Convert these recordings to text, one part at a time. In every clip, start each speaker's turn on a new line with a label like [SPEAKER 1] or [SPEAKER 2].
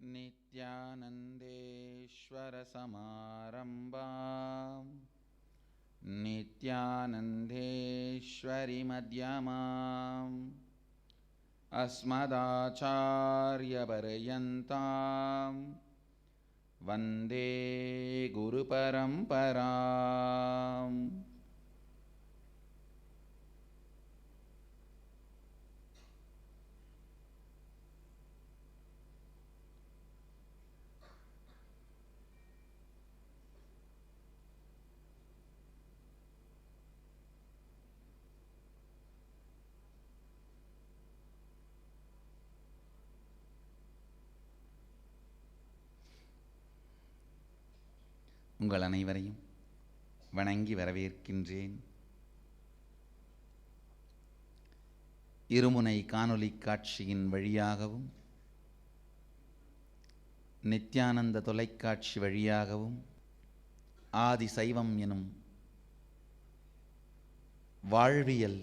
[SPEAKER 1] नित्यानन्देश्वरसमारम्भां नित्यानन्देश्वरीमध्यमाम् अस्मदाचार्यपर्यन्तां वन्दे गुरुपरम्पराम्। உங்கள் அனைவரையும் வணங்கி வரவேற்கின்றேன். இருமுனை காணொளி காட்சியின் வழியாகவும் நித்யானந்த தொலைக்காட்சி வழியாகவும் ஆதி சைவம் எனும் வாழ்வியல்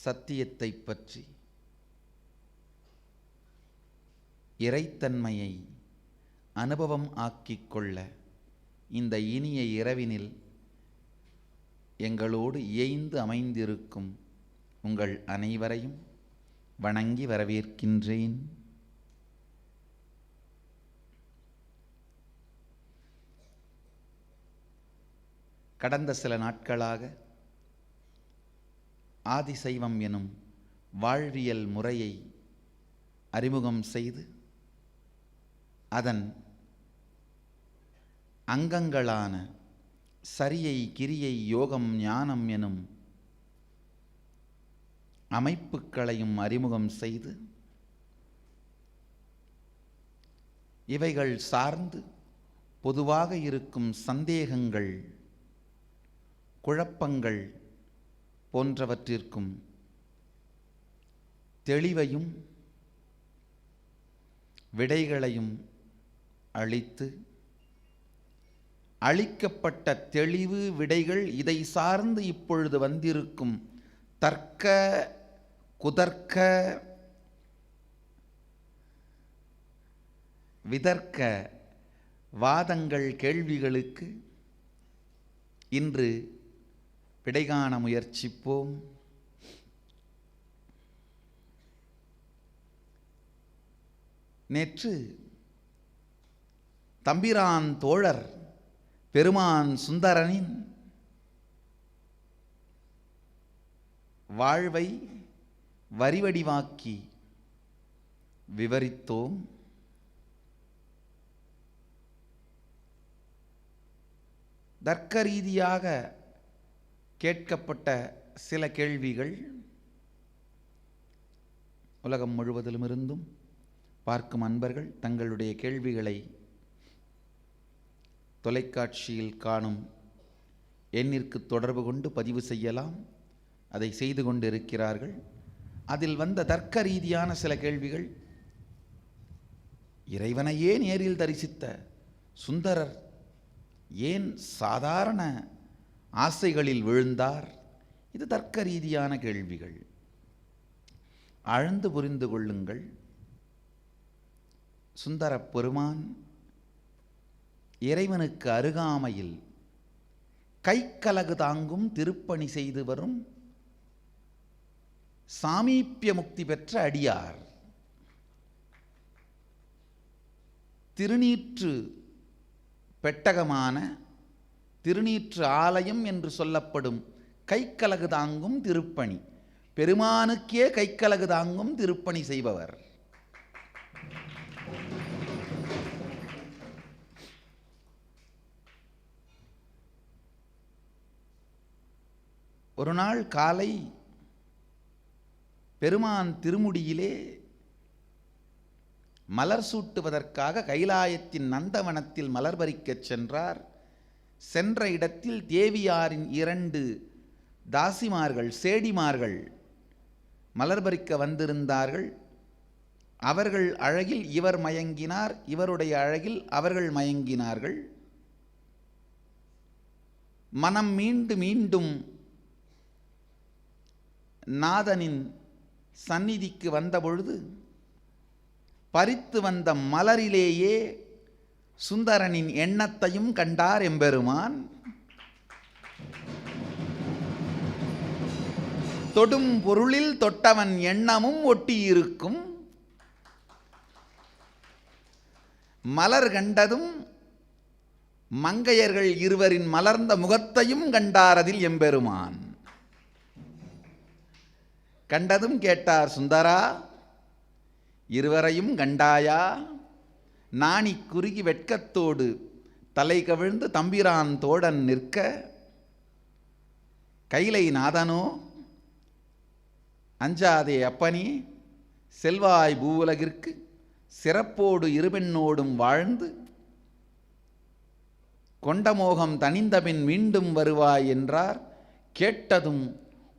[SPEAKER 1] சத்தியத்தை பற்றி இறைத்தன்மையை அனுபவம் ஆக்கிக்கொள்ள இந்த இனிய இரவினில் எங்களோடு இயைந்து அமைந்திருக்கும் உங்கள் அனைவரையும் வணங்கி வரவேற்கின்றேன். கடந்த சில நாட்களாக ஆதிசைவம் எனும் வாழ்வியல் முறையை அறிமுகம் செய்து அதன் அங்கங்களான சரியை, கிரியை, யோகம், ஞானம் எனும் அமைப்புகளையும் அறிமுகம் செய்து இவைகள் சார்ந்து பொதுவாக இருக்கும் சந்தேகங்கள், குழப்பங்கள் போன்றவற்றிற்கும் தெளிவையும் விடைகளையும் அளித்து அளிக்கப்பட்ட தெளிவு விடைகள் இதை சார்ந்து இப்பொழுது வந்திருக்கும் தர்க்க குதர்க்க விதர்க்க வாதங்கள் கேள்விகளுக்கு இன்று விடைகாண முயற்சிப்போம். நேற்று தம்பிரான் தோழர் பெருமான் சுந்தரனின் வாழ்வை வரிவடிவாக்கி விவரித்தோம். தர்க்க ரீதியாக கேட்கப்பட்ட சில கேள்விகள் உலகம் முழுவதிலுமிருந்தும் பார்க்கும் அன்பர்கள் தங்களுடைய கேள்விகளை தொலைக்காட்சியில் காணும் எண்ணிற்கு தொடர்பு கொண்டு பதிவு செய்யலாம். அதை செய்து கொண்டிருக்கிறார்கள். அதில் வந்த தர்க்க ரீதியான சில கேள்விகள், இறைவனையே நேரில் தரிசித்த சுந்தரர் ஏன் சாதாரண ஆசைகளில் விழுந்தார்? இது தர்க்க ரீதியான கேள்விகள். ஆழ்ந்து புரிந்து கொள்ளுங்கள். சுந்தர பெருமான் இறைவனுக்கு அருகாமையில் கைக்கலகு தாங்கும் திருப்பணி செய்து வரும் சாமீப்பிய முக்தி பெற்ற அடியார். திருநீற்று பெட்டகமான திருநீற்று ஆலயம் என்று சொல்லப்படும் கைக்கலகு தாங்கும் திருப்பணி, பெருமானுக்கே கைக்கலகு தாங்கும் திருப்பணி செய்பவர். ஒரு நாள் காலை பெருமான் திருமுடியிலே மலர் சூட்டுவதற்காக கைலாயத்தின் நந்தவனத்தில் மலர் பறிக்கச் சென்றார். சென்ற இடத்தில் தேவியாரின் 2 தாசிமார்கள், சேடிமார்கள் மலர் பறிக்க வந்திருந்தார்கள். அவர்கள் அழகில் இவர் மயங்கினார், இவருடைய அழகில் அவர்கள் மயங்கினார்கள். மனம் மீண்டும் நாதனின் சந்நிதிக்கு வந்தபொழுது பறித்து வந்த மலரிலேயே சுந்தரனின் எண்ணத்தையும் கண்டார் எம்பெருமான். தொடும் பொருளில் தொட்டவன் எண்ணமும் ஒட்டியிருக்கும். மலர் கண்டதும் மங்கையர்கள் இருவரின் மலர்ந்த முகத்தையும் கண்டார் அதில் எம்பெருமான். கண்டதும் கேட்டார், சுந்தரா இருவரையும் கண்டாயா? நாணி குறுகி வெட்கத்தோடு தலை கவிழ்ந்து தம்பிரான் தோழன் நிற்க, கைலை நாதனோ அஞ்சாதே அப்பனே, செல்வாய் பூவுலகிற்கு சிறப்போடு இருபெண்ணோடும் வாழ்ந்து கொண்டமோகம் தனிந்தபின் மீண்டும் வருவாய் என்றார். கேட்டதும்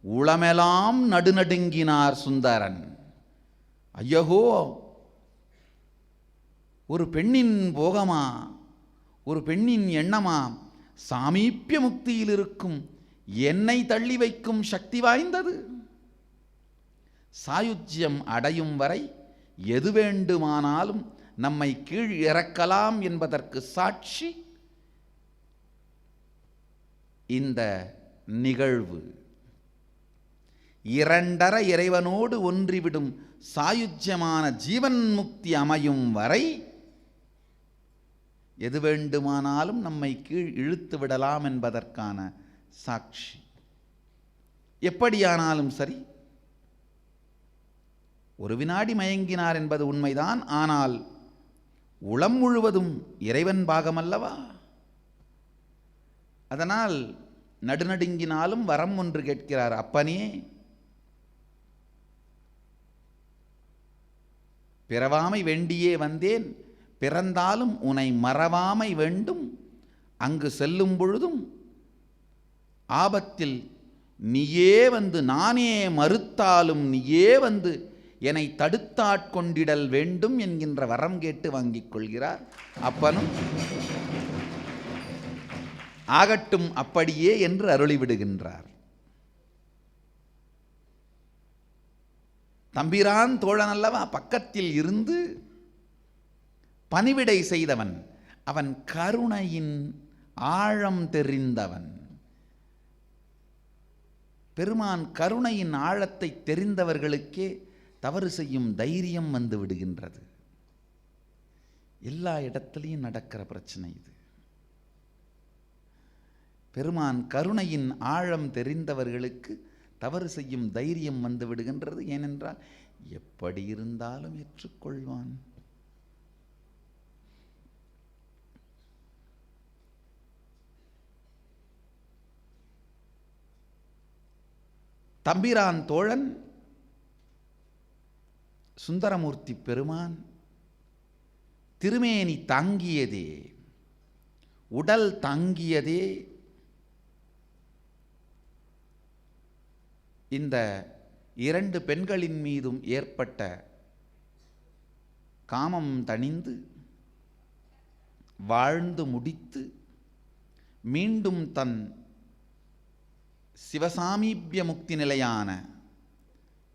[SPEAKER 1] உளமெலாம் நடுநடுங்கினார் சுந்தரன். ஐயகோ, ஒரு பெண்ணின் போகமா, ஒரு பெண்ணின் எண்ணமா சாமீப்பிய முக்தியில் இருக்கும் என்னை தள்ளி வைக்கும் சக்தி வாய்ந்தது. சாயுஜ்யம் அடையும் வரை எது வேண்டுமானாலும் நம்மை கீழ் இறக்கலாம் என்பதற்கு சாட்சி இந்த நிகழ்வு. இரண்டர இறைவனோடு ஒன்றிவிடும் சாயுஜ்யமான ஜீவன் முக்தி அமையும் வரை எது வேண்டுமானாலும் நம்மை கீழ் இழுத்து விடலாம் என்பதற்கான சாட்சி. எப்படியானாலும் சரி, ஒரு வினாடி மயங்கினார் என்பது உண்மைதான். ஆனால் உளம் முழுவதும் இறைவன் பாகமல்லவா? அதனால் நடுநடுங்கினாலும் வரம் ஒன்று கேட்கிறார். அப்பனே, பிறவாமை வேண்டியே வந்தேன், பிறந்தாலும் உன்னை மறவாமை வேண்டும். அங்கு செல்லும் பொழுதும் ஆபத்தில் நீயே வந்து, நானே மறுத்தாலும் நீயே வந்து என்னை தடுத்தாட்கொண்டிடல் வேண்டும் என்கின்ற வரம் கேட்டு வாங்கிக் கொள்கிறார். அப்பனும் ஆகட்டும் அப்படியே என்று அருளிவிடுகின்றார். தம்பிரான் தோழன் அல்லவா, பக்கத்தில் இருந்து பணிவிடை செய்தவன், அவன் கருணையின் ஆழம் தெரிந்தவன். பெருமான் கருணையின் ஆழத்தை தெரிந்தவர்களுக்கே தவறு செய்யும் தைரியம் வந்து விடுகின்றது. எல்லா இடத்திலையும் நடக்கிற பிரச்சனை இது. பெருமான் கருணையின் ஆழம் தெரிந்தவர்களுக்கு தவறு செய்யும் தைரியம் வந்து விடுகின்றது. ஏனென்றால் எப்படி இருந்தாலும் ஏற்றுக்கொள்வான். தம்பிரான் தோழன் சுந்தரமூர்த்தி பெருமான் திருமேனி தாங்கியதே, உடல் தாங்கியதே இந்த இரண்டு பெண்களின் மீதும் ஏற்பட்ட காமம் தணிந்து வாழ்ந்து முடித்து மீண்டும் தன் சிவசாமீபிய முக்தி நிலையான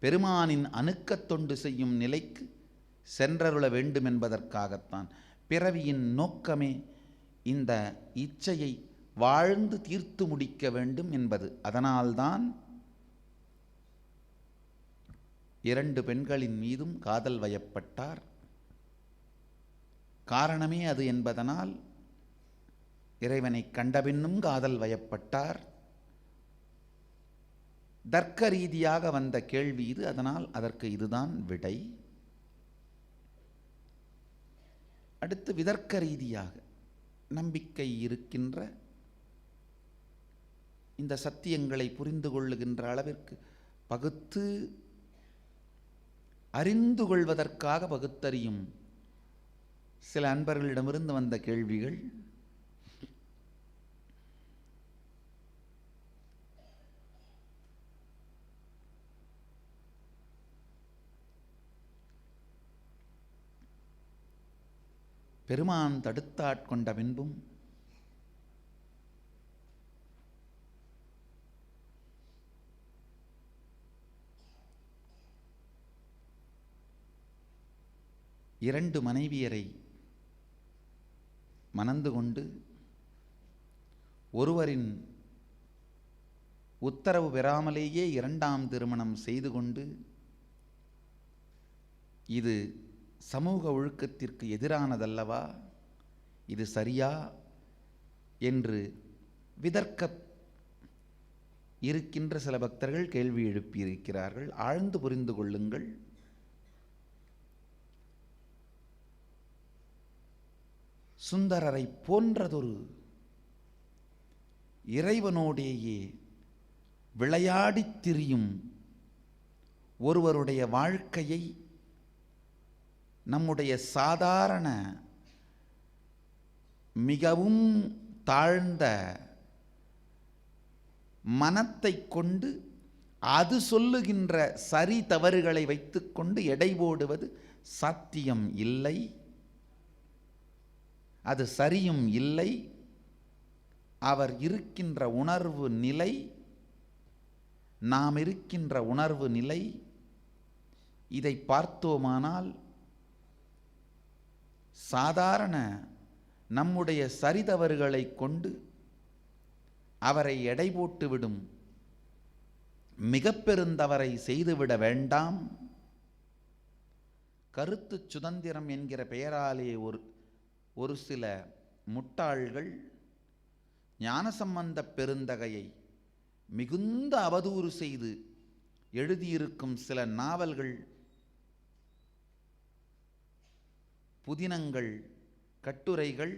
[SPEAKER 1] பெருமானின் அணுக்கத் தொண்டு செய்யும் நிலைக்கு சென்றருள வேண்டும் என்பதற்காகத்தான். பிறவியின் நோக்கமே இந்த இச்சையை வாழ்ந்து தீர்த்து முடிக்க வேண்டும் என்பது. அதனால்தான் இரண்டு பெண்களின் மீதும் காதல் வயப்பட்டார். காரணமே அது என்பதனால் இறைவனை கண்டபின்னும் காதல் வயப்பட்டார். தர்க்க ரீதியாக வந்த கேள்வி இது. அதனால் அதற்கு இதுதான் விடை. அடுத்து விதர்க்க ரீதியாக நம்பிக்கை இருக்கின்ற, இந்த சத்தியங்களை புரிந்து கொள்ளுகின்ற அளவிற்கு பகுத்து அறிந்து கொள்வதற்காக பகுத்தறியும் சில அன்பர்களிடமிருந்து வந்த கேள்விகள். பெருமான் தடுத்தாட்கொண்ட பின்பும் 2 மனைவியரை மணந்து கொண்டு ஒருவரின் உத்தரவு பெறாமலேயே 2ஆம் திருமணம் செய்து கொண்டு, இது சமூக ஒழுக்கத்திற்கு எதிரானதல்லவா, இது சரியா என்று விதர்க்க இருக்கின்ற சில பக்தர்கள் கேள்வி எழுப்பியிருக்கிறார்கள். ஆழ்ந்து புரிந்து கொள்ளுங்கள். சுந்தரரை போன்றதொரு இறைவனோடேயே விளையாடித் திரியும் ஒருவருடைய வாழ்க்கையை நம்முடைய சாதாரண மிகவும் தாழ்ந்த மனத்தை கொண்டு அது சொல்லுகின்ற சரி தவறுகளை வைத்துக்கொண்டு எடை போடுவது சாத்தியம் இல்லை. அது சரியும் இல்லை. அவர் இருக்கின்ற உணர்வு நிலை, நாம் இருக்கின்ற உணர்வு நிலை, இதை பார்த்தோமானால் சாதாரண நம்முடைய சரிதவறுகளை கொண்டு அவரை எடை போட்டுவிடும் மிக பெருந்தவரை செய்துவிட வேண்டாம். கருத்து சுதந்திரம் என்கிற பெயராலே ஒரு சில முட்டாள்கள் ஞானசம்பந்த பெருந்தகையை மிகுந்த அவதூறு செய்து எழுதியிருக்கும் சில நாவல்கள், புதினங்கள், கட்டுரைகள்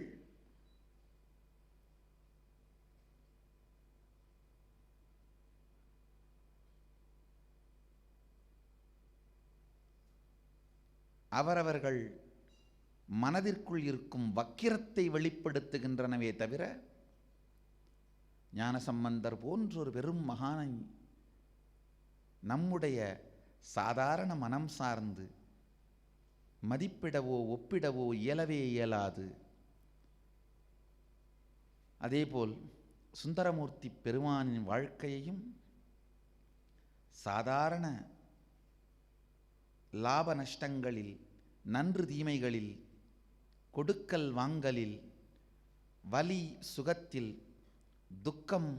[SPEAKER 1] அவரவர்கள் மனதிற்குள் இருக்கும் வக்கிரத்தை வெளிப்படுத்துகின்றனவே தவிர, ஞானசம்பந்தர் போன்றொரு பெரும் மகானை நம்முடைய சாதாரண மனம் சார்ந்து மதிப்பிடவோ ஒப்பிடவோ இயலவே இயலாது. அதேபோல் சுந்தரமூர்த்தி பெருமானின் வாழ்க்கையையும் சாதாரண லாப நஷ்டங்களில், நன்று தீமைகளில், கொடுக்கல் வாங்கலில், வலி சுகத்தில், துக்கம்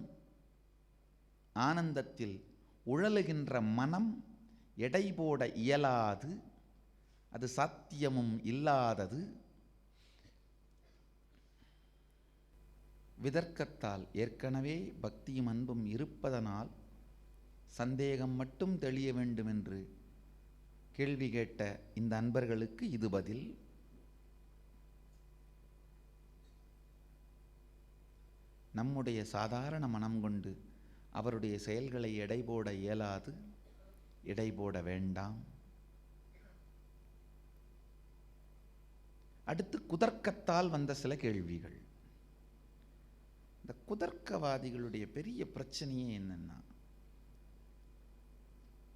[SPEAKER 1] ஆனந்தத்தில் உழலுகின்ற மனம் எடை போட இயலாது. அது சாத்தியமும் இல்லாதது. விதர்க்கத்தால் ஏற்கனவே பக்தியும் அன்பும் இருப்பதனால் சந்தேகம் மட்டும் தெளிய வேண்டும் என்று கேள்வி கேட்ட இந்த அன்பர்களுக்கு இது பதில். நம்முடைய சாதாரண மனம் கொண்டு அவருடைய செயல்களை எடை போட இயலாது, எடை போட வேண்டாம். அடுத்து குதர்க்கத்தால் வந்த சில கேள்விகள். இந்த குதர்க்கவாதிகளுடைய பெரிய பிரச்சனையே என்னன்னா,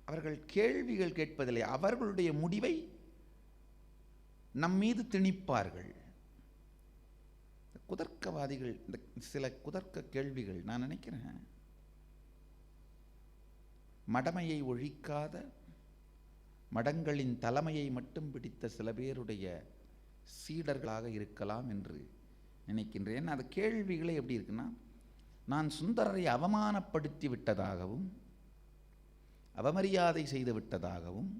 [SPEAKER 1] அவர்கள் கேள்விகள் கேட்பதில்லை, அவர்களுடைய முடிவை நம்மீது திணிப்பார்கள். குதர்க்கவாதிகள் இந்த சில குதர்க்க கேள்விகள், நான் நினைக்கிறேன் மடமையை ஒழிக்காத, மடங்களின் தலைமையை மட்டும் பிடித்த சில பேருடைய சீடர்களாக இருக்கலாம் என்று நினைக்கின்றேன். அது கேள்விகளே எப்படி இருக்குன்னா, நான் சுந்தரரை அவமானப்படுத்தி விட்டதாகவும் அவமரியாதை செய்து விட்டதாகவும்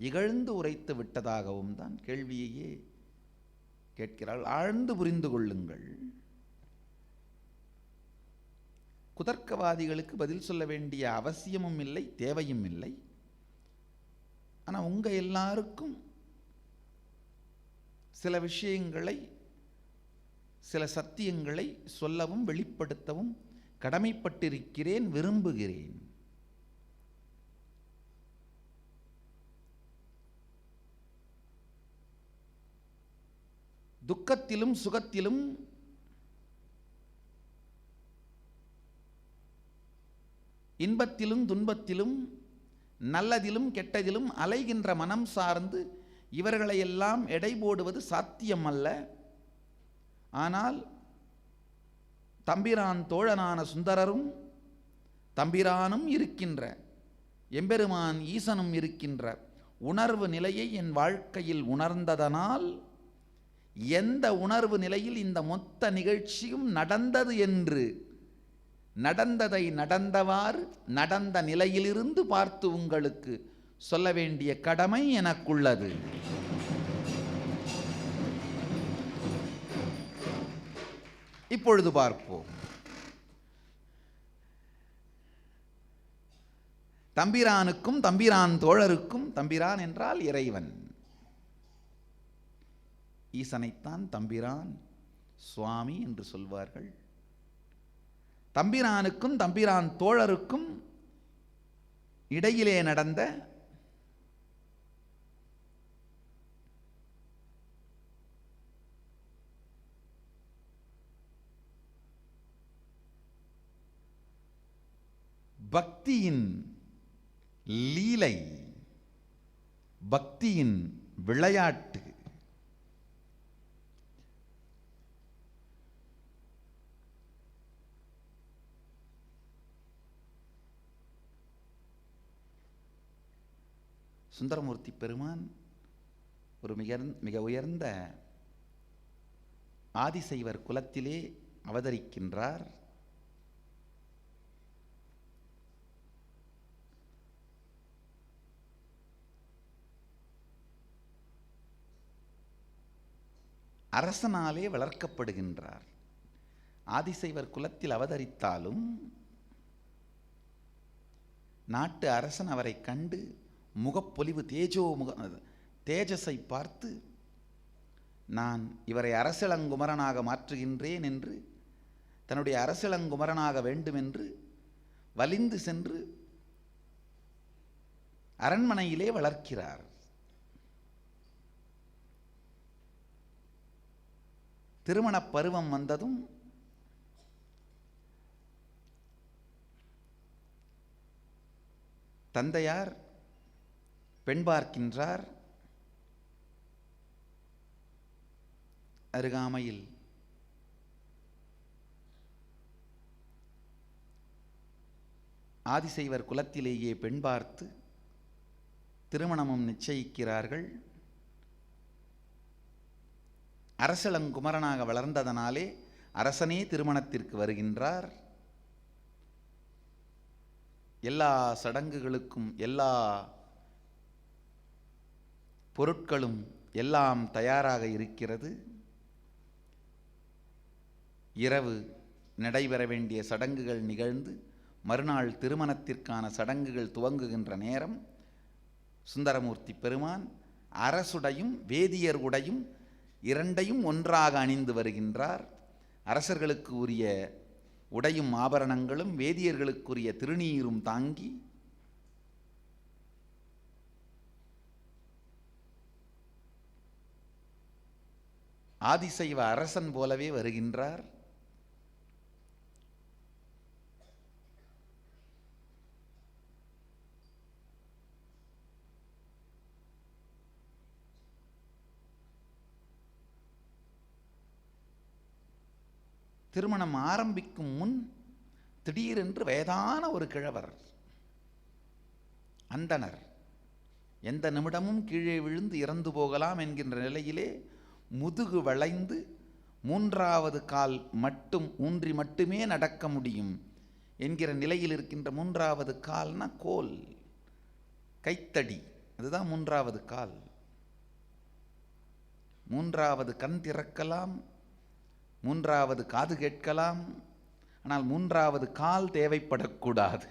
[SPEAKER 1] இகழ்ந்து உரைத்து விட்டதாகவும் தான் கேள்வியையே கேட்கிறாள். ஆழ்ந்து புரிந்து கொள்ளுங்கள். குதர்க்கவாதிகளுக்கு பதில் சொல்ல வேண்டிய அவசியமும் இல்லை, தேவையும் இல்லை. ஆனால் உங்க எல்லாருக்கும் சில விஷயங்களை, சில சத்தியங்களை சொல்லவும் வெளிப்படுத்தவும் கடமைப்பட்டிருக்கிறேன், விரும்புகிறேன். துக்கத்திலும் சுகத்திலும் இன்பத்திலும் துன்பத்திலும் நல்லதிலும் கெட்டதிலும் அலைகின்ற மனம் சார்ந்து இவர்களையெல்லாம் எடை போடுவது சாத்தியமல்ல. ஆனால் தம்பிரான் தோழனான சுந்தரரும் தம்பிரானும் இருக்கின்ற, எம்பெருமான் ஈசனும் இருக்கின்ற உணர்வு நிலையை என் வாழ்க்கையில் உணர்ந்ததனால் எந்த உணர்வு நிலையில் இந்த மொத்த நிகழ்ச்சியும் நடந்தது என்று நடந்ததை நடந்தவாறு நடந்த நிலையிலிருந்து பார்த்து உங்களுக்கு சொல்ல வேண்டிய கடமை எனக்குள்ளது. இப்பொழுது பார்ப்போம். தம்பிரானுக்கும் தம்பிரான் தோழருக்கும், தம்பிரான் என்றால் இறைவன், ஈசனைத்தான் தம்பிரான் சுவாமி என்று சொல்வார்கள். தம்பிரானுக்கும் தம்பிரான் தோழருக்கும் இடையிலே நடந்த பக்தியின் லீலை, பக்தியின் விளையாட்டு, சுந்தரமூர்த்தி பெருமான் ஒரு மிக உயர்ந்த ஆதிசைவர் குலத்திலே அவதரிக்கின்றார். அரசனாலே வளர்க்கப்படுகின்றார். ஆதிசைவர் குலத்தில் அவதரித்தாலும் நாட்டு அரசன் அவரை கண்டு முகப்பொலிவு தேஜஸை பார்த்து, நான் இவரை அரசிளங்குமரனாக மாற்றுகின்றேன் என்று, தன்னுடைய அரசிளங்குமரனாக வேண்டுமென்று வலிந்து சென்று அரண்மனையிலே வளர்க்கிறார். திருமணப் பருவம் வந்ததும் தந்தையார் பெண் பார்க்கின்றார். அருகாமையில் ஆதிசைவர் குலத்திலேயே பெண் பார்த்து திருமணமும் நிச்சயிக்கிறார்கள். அரசளங்குமரனாக வளர்ந்ததனாலே அரசனே திருமணத்திற்கு வருகின்றார். எல்லா சடங்குகளுக்கும் எல்லா பொருட்களும் எல்லாம் தயாராக இருக்கிறது. இரவு நடைபெற வேண்டிய சடங்குகள் நிகழ்ந்து மறுநாள் திருமணத்திற்கான சடங்குகள் துவங்குகின்ற நேரம் சுந்தரமூர்த்தி பெருமான் அரசுடையும் வேதியர் உடையும் இரண்டையும் ஒன்றாக அணிந்து வருகின்றார். அரசர்களுக்கு உரிய உடையும் ஆபரணங்களும் வேதியர்களுக்குரிய திருநீரும் தாங்கி ஆதிசைவ அரசன் போலவே வருகின்றார். திருமணம் ஆரம்பிக்கும் முன் திடீரென்று வயதான ஒரு கிழவர், அந்தணர், எந்த நிமிடமும் கீழே விழுந்து இறந்து போகலாம் என்கின்ற நிலையிலே முதுகு வளைந்து மூன்றாவது கால் மட்டும் ஊன்றி மட்டுமே நடக்க முடியும் என்கிற நிலையில் இருக்கின்ற மூன்றாவது கால்னா கோல், கைத்தடி, அதுதான் மூன்றாவது கால். மூன்றாவது கண் திறக்கலாம், மூன்றாவது காது கேட்கலாம், ஆனால் மூன்றாவது கால் தேவைப்படக்கூடாது.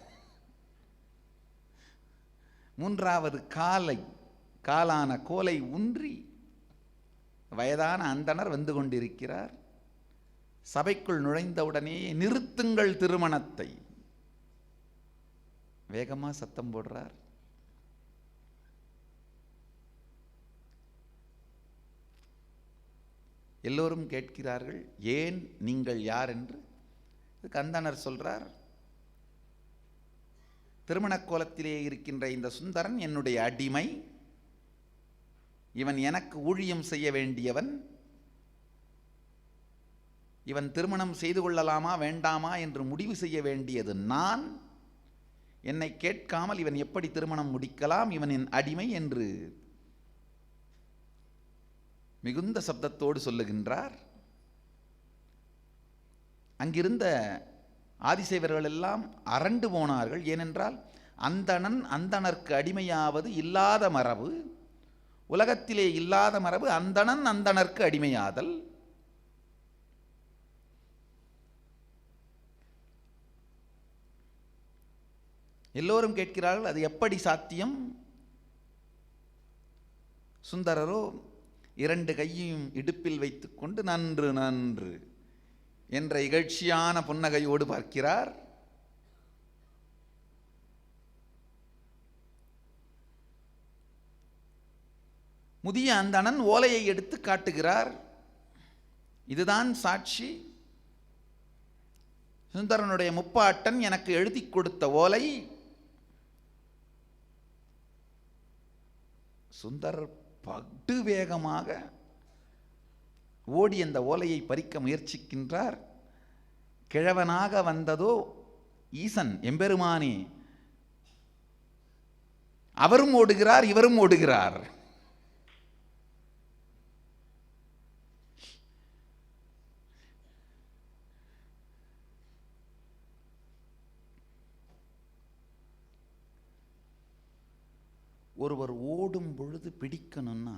[SPEAKER 1] மூன்றாவது காலான கோலை ஊன்றி வயதான அந்தணர் வந்து கொண்டிருக்கிறார். சபைக்குள் நுழைந்தவுடனே நிறுத்துங்கள் திருமணத்தை, வேகமா சத்தம் போடுறார். எல்லோரும் கேட்கிறார்கள், ஏன், நீங்கள் யார் என்று. அந்தணர் சொல்றார், திருமண கோலத்திலே இருக்கின்ற இந்த சுந்தரன் என்னுடைய அடிமை, இவன் எனக்கு ஊழியம் செய்ய வேண்டியவன், இவன் திருமணம் செய்து கொள்ளலாமா வேண்டாமா என்று முடிவு செய்ய வேண்டியது நான். என்னை கேட்காமல் இவன் எப்படி திருமணம் முடிக்கலாம், இவன் என் அடிமை என்று மிகுந்த சப்தத்தோடு சொல்லுகின்றார். அங்கிருந்த ஆதிசைவர்கள் எல்லாம் அரண்டு போனார்கள். ஏனென்றால் அந்தணன் அந்தணர்க்கு அடிமையாவது இல்லாத மரபு, உலகத்திலே இல்லாத மரபு அந்தணன் அந்தணர்க்கு அடிமையாதல். எல்லோரும் கேட்கிறார்கள், அது எப்படி சாத்தியம்? சுந்தரரோ 2 கையையும் இடுப்பில் வைத்துக்கொண்டு நன்று நன்று என்ற இகழ்ச்சியான புன்னகையோடு பார்க்கிறார். முதிய அந்தணன் ஓலையை எடுத்து காட்டுகிறார். இதுதான் சாட்சி. சுந்தரனுடைய முப்பாட்டன் எனக்கு எழுதி கொடுத்த ஓலை. சுந்தரர் படு வேகமாக ஓடி அந்த ஓலையை பறிக்க முயற்சிக்கின்றார். கிழவனாக வந்ததோ ஈசன் எம்பெருமானே. அவரும் ஓடுகிறார், இவரும் ஓடுகிறார். ஒருவர் ஓடும் பொழுது பிடிக்கணும்னா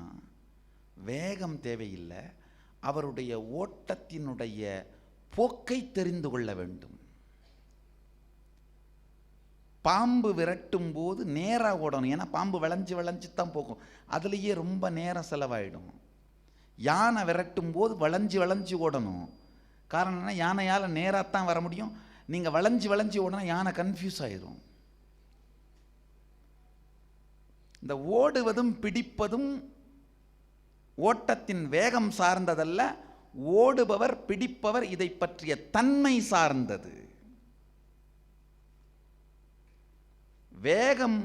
[SPEAKER 1] வேகம் தேவையில்லை, அவருடைய ஓட்டத்தினுடைய போக்கை தெரிந்து கொள்ள வேண்டும். பாம்பு விரட்டும் போது நேராக ஓடணும். ஏன்னா பாம்பு வளைஞ்சு வளைஞ்சு தான் போகும், அதுலேயே ரொம்ப நேரம் செலவாயிடும். யானை விரட்டும் போது வளைஞ்சு வளைஞ்சு ஓடணும். காரணம் என்ன? யானையால் நேராகத்தான் வர முடியும். நீங்கள் வளைஞ்சு வளைஞ்சு ஓடனா யானை கன்ஃபியூஸ் ஆயிடும். இந்த ஓடுவதும் பிடிப்பதும் ஓட்டத்தின் வேகம் சார்ந்ததல்ல, ஓடுபவர் பிடிப்பவர் இதை பற்றிய தன்மை சார்ந்தது. வேகம்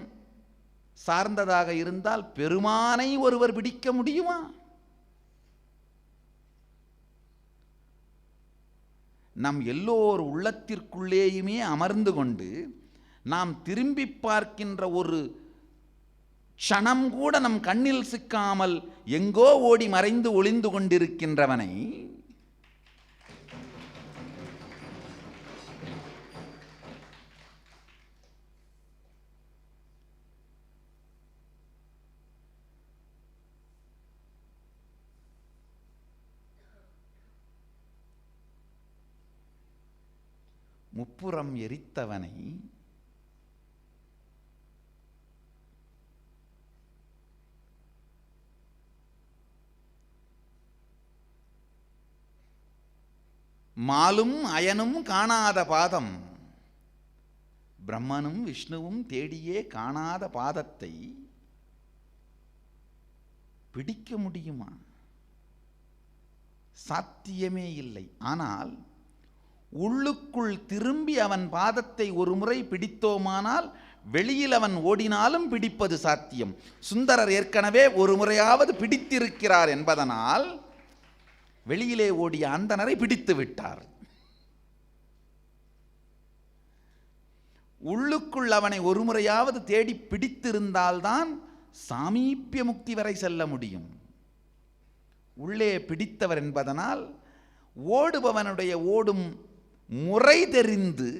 [SPEAKER 1] சார்ந்ததாக இருந்தால் பெருமானை ஒருவர் பிடிக்க முடியுமா? நம் எல்லோர் உள்ளத்திற்குள்ளேயுமே அமர்ந்து கொண்டு நாம் திரும்பி பார்க்கின்ற ஒரு க்ஷணம் கூட நம் கண்ணில் சிக்காமல் எங்கோ ஓடி மறைந்து ஒளிந்து கொண்டிருக்கின்றவனை முப்புறம் எரித்தவனை மாலும் அயனும் காணாத பாதம், பிரம்மனும் விஷ்ணுவும் தேடியே காணாத பாதத்தை பிடிக்க முடியுமா? சாத்தியமே இல்லை. ஆனால் உள்ளுக்குள் திரும்பி அவன் பாதத்தை ஒரு முறை பிடித்தோமானால் வெளியில் அவன் ஓடினாலும் பிடிப்பது சாத்தியம். சுந்தரர் ஏற்கனவே ஒரு முறையாவது பிடித்திருக்கிறார் என்பதனால் வெளியிலே ஓடிய அந்தணரை பிடித்து விட்டார். உள்ளுக்குள் அவனை ஒரு முறையாவது தேடி பிடித்திருந்தால்தான் சாமீபிய முக்தி வரை செல்ல முடியும். உள்ளே பிடித்தவர் என்பதனால் ஓடுபவனுடைய ஓடும் முறை தெரிந்து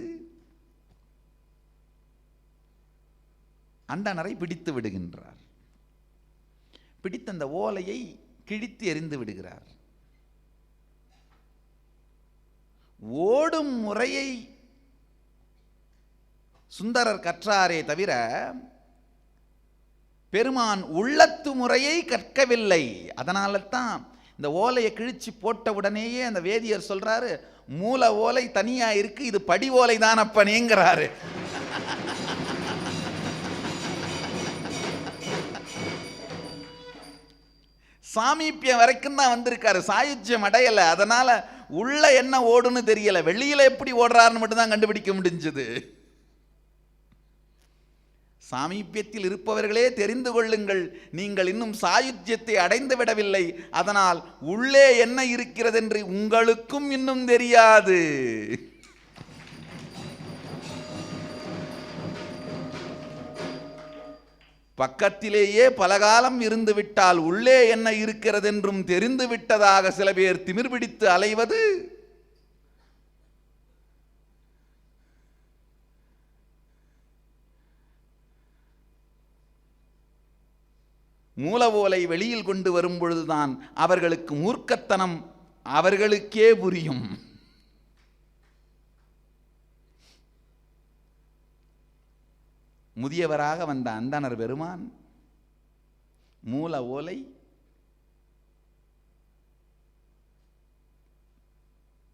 [SPEAKER 1] அந்தணரை பிடித்து விடுகின்றார். பிடித்த அந்த ஓலையை கிழித்து எறிந்து விடுகிறார். ஓடும் முறையை சுந்தரர் கற்றாரே தவிர பெருமான் உள்ளத்து முறையை கற்கவில்லை. அதனால தான் இந்த ஓலையை கிழிச்சு போட்ட உடனேயே அந்த வேதியர் சொல்றாரு, மூல ஓலை தனியா இருக்கு, இது படி ஓலை தான் அப்பனேங்கிறாரு. சாமீபியம் வரைக்கும் தான் வந்திருக்காரு, சாயுஜ்யம் அடையல. அதனால உள்ள என்ன ஓடுன்னு தெரியல, வெளியில எப்படி ஓடுறாருன்னு மட்டும் தான் கண்டுபிடிக்க முடிஞ்சது. சாமீபியத்தில் இருப்பவர்களே தெரிந்து கொள்ளுங்கள், நீங்கள் இன்னும் சாயுஜ்யத்தை அடைந்து விடவில்லை. அதனால் உள்ளே என்ன இருக்கிறது என்று உங்களுக்கும் இன்னும் தெரியாது. பக்கத்திலேயே பலகாலம் இருந்து விட்டால் உள்ளே என்ன இருக்கிறது என்றும் தெரிந்து விட்டதாக சில பேர் திமிர் பிடித்து அலைவது மூலவோலை வெளியில் கொண்டு வரும் பொழுதுதான் அவர்களுக்கு மூர்க்கத்தனம் அவர்களுக்கே புரியும். முதியவராக வந்த அந்தணர் பெருமான் மூல ஓலை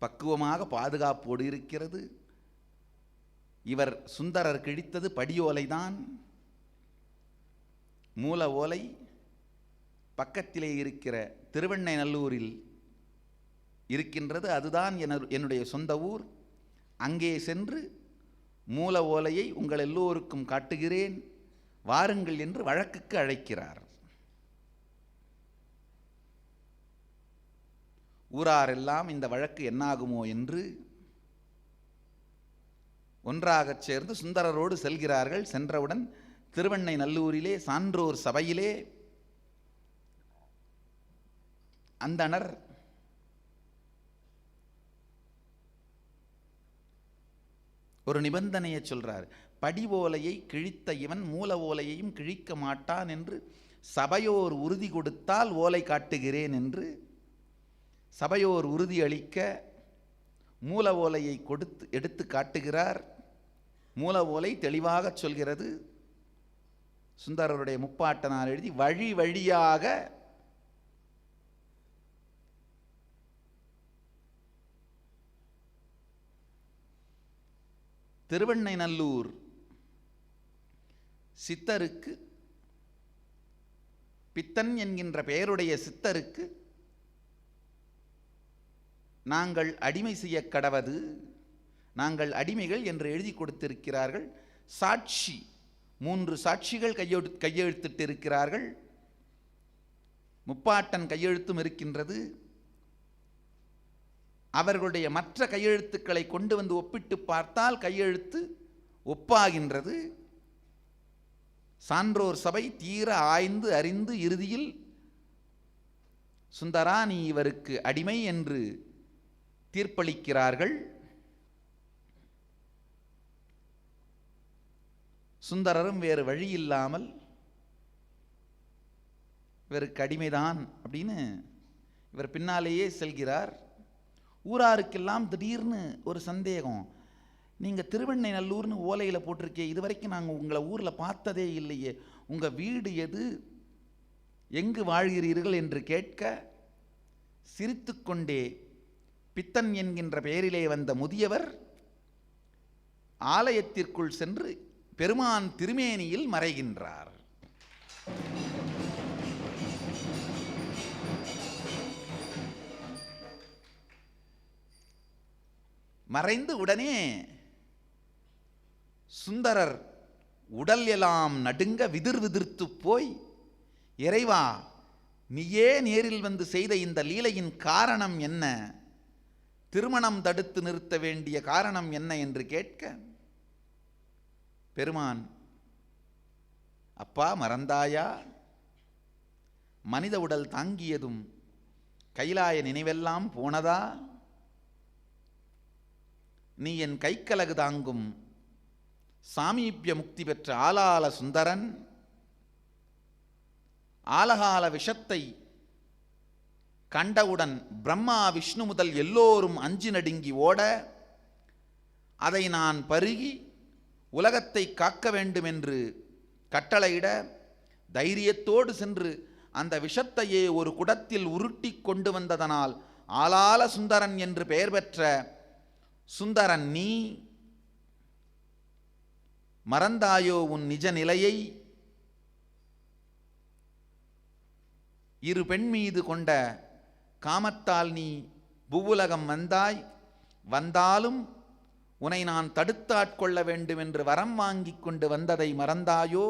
[SPEAKER 1] பக்குவமாக பாதுகாப்போடு இருக்கிறது. இவர் சுந்தரர் கிழித்தது படியோலைதான். மூல ஓலை பக்கத்திலே இருக்கிற திருவெண்ணைநல்லூரில் இருக்கின்றது. அதுதான் என்னுடைய சொந்த ஊர். அங்கே சென்று மூல ஓலையை உங்கள் எல்லோருக்கும் காட்டுகிறேன், வாருங்கள் என்று வழக்குக்கு அழைக்கிறார். ஊராரெல்லாம் இந்த வழக்கு என்னாகுமோ என்று ஒன்றாகச் சேர்ந்து சுந்தரரோடு செல்கிறார்கள். சென்றவுடன் திருவெண்ணைநல்லூரிலே சான்றோர் சபையிலே அந்தணர் ஒரு நிபந்தனையை சொல்றார். படி ஓலையை கிழித்த இவன் மூல ஓலையையும் கிழிக்க மாட்டான் என்று சபையோர் உறுதி கொடுத்தால் ஓலை காட்டுகிறேன் என்று சபையோர் உறுதி அளிக்க மூல ஓலையை எடுத்து காட்டுகிறார். மூல ஓலை தெளிவாக சொல்கிறது. சுந்தரருடைய முப்பாட்டனார் எழுதி வழி வழியாக திருவெண்ணைநல்லூர் சித்தருக்கு, பித்தன் என்கின்ற பெயருடைய சித்தருக்கு நாங்கள் அடிமை செய்ய கடவது, நாங்கள் அடிமைகள் என்று எழுதி கொடுத்திருக்கிறார்கள். சாட்சி 3 சாட்சிகள் கையெழுத்திட்டு இருக்கிறார்கள். முப்பாட்டன் கையெழுத்தும் இருக்கின்றது. அவர்களுடைய மற்ற கையெழுத்துக்களை கொண்டு வந்து ஒப்பிட்டு பார்த்தால் கையெழுத்து ஒப்பாகின்றது. சான்றோர் சபை தீர ஆய்ந்து அறிந்து இறுதியில் சுந்தரா நீ இவருக்கு அடிமை என்று தீர்ப்பளிக்கிறார்கள். சுந்தரரும் வேறு வழி இல்லாமல் இவருக்கு அடிமைதான் அப்படின்னு இவர் பின்னாலேயே செல்கிறார். ஊராருக்கெல்லாம் திடீர்னு ஒரு சந்தேகம். நீங்கள் திருவெண்ணைநல்லூர்னு ஓலையில் போட்டிருக்கே, இது வரைக்கும் நாங்கள் உங்களை ஊரில் பார்த்ததே இல்லையே, உங்கள் வீடு எது, எங்கு வாழ்கிறீர்கள் என்று கேட்க சிரித்து கொண்டே பித்தன் என்கின்ற பெயரிலே வந்த முதியவர் ஆலயத்திற்குள் சென்று பெருமான் திருமேனியில் மறைகின்றார். மறைந்து உடனே சுந்தரர் உடல் எல்லாம் நடுங்க விதிர் விதிர்த்து போய், இறைவா நீயே நேரில் வந்து செய்த இந்த லீலையின் காரணம் என்ன, திருமணம் தடுத்து நிறுத்த வேண்டிய காரணம் என்ன என்று கேட்க பெருமான், அப்பா மறந்தாயா, மனித உடல் தாங்கியதும் கைலாய நினைவெல்லாம் போனதா, நீ என் கைக்கலகு தாங்கும் சாமீபிய முக்தி பெற்ற ஆலால சுந்தரன், ஆலகால விஷத்தை கண்டவுடன் பிரம்மா விஷ்ணு முதல் எல்லோரும் அஞ்சு நடுங்கி ஓட, அதை நான் பருகி உலகத்தை காக்க வேண்டும் என்று கட்டளையிட தைரியத்தோடு சென்று அந்த விஷத்தையே ஒரு குடத்தில் உருட்டி கொண்டு வந்ததனால் ஆலால சுந்தரன் என்று பெயர் பெற்ற சுந்தரன் நீ மறந்தாயோ உன் நிஜ நிலையை, இரு பெண் மீது கொண்ட காமத்தால் நீ பூவுலகம் வந்தாய், வந்தாலும் உன்னை நான் தடுத்தாட்கொள்ள வேண்டும் என்று வரம் வாங்கி கொண்டு வந்ததை மறந்தாயோ.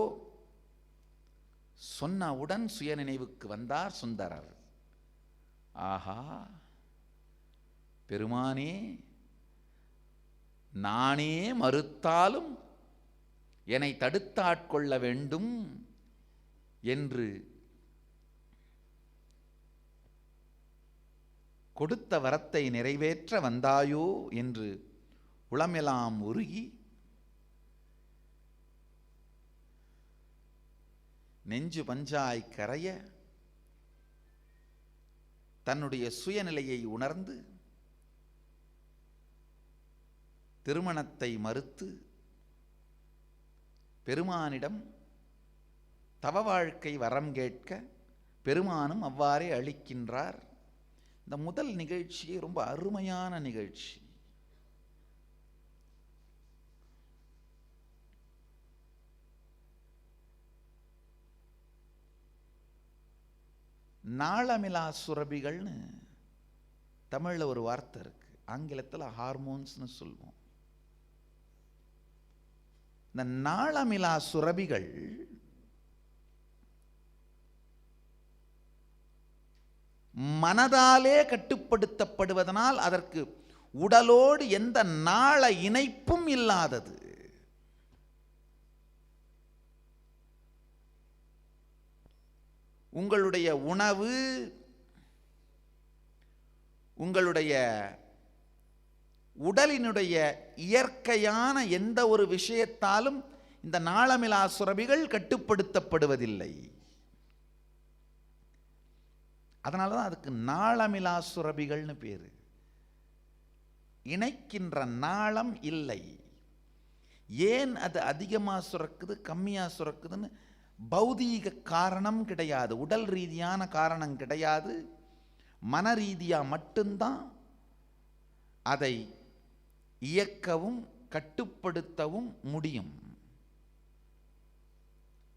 [SPEAKER 1] சொன்னவுடன் சுயநினைவுக்கு வந்தார் சுந்தரர். ஆஹா பெருமானே, நானே மறுத்தாலும் என்னை தடுத்தாட்கொள்ள வேண்டும் என்று கொடுத்த வரத்தை நிறைவேற்ற வந்தாயோ என்று உளமெல்லாம் உருகி நெஞ்சு பஞ்சாய் கரைய தன்னுடைய சுயநிலையை உணர்ந்து திருமணத்தை மறுத்து பெருமானிடம் தவ வாழ்க்கை வரம் கேட்க பெருமானும் அவ்வாறே அளிக்கின்றார். இந்த முதல் நிகழ்ச்சியே ரொம்ப அருமையான நிகழ்ச்சி. நாளமிலா சுரபிகள்னு தமிழ்ல ஒரு வார்த்தை இருக்கு, ஆங்கிலத்தில் ஹார்மோன்ஸ்னு சொல்வோம். இந்த நாளமிலா சுரபிகள் மனதாலே கட்டுப்படுத்தப்படுவதனால் அதற்கு உடலோடு எந்த நாள இணைப்பும் இல்லாதது. உங்களுடைய உணவு, உங்களுடைய உடலினுடைய இயற்கையான எந்த ஒரு விஷயத்தாலும் இந்த நாளமிலா சுரபிகள் கட்டுப்படுத்தப்படுவதில்லை. அதனால தான் அதுக்கு நாளமிலா சுரபிகள்னு பேரு. இணைக்கின்ற நாளம் இல்லை. ஏன் அது அதிகமாக சுரக்குது கம்மியாக சுரக்குதுன்னு பௌதீக காரணம் கிடையாது, உடல் ரீதியான காரணம் கிடையாது. மன ரீதியாக மட்டும்தான் அதை இயக்கவும் கட்டுப்படுத்தவும் முடியும்.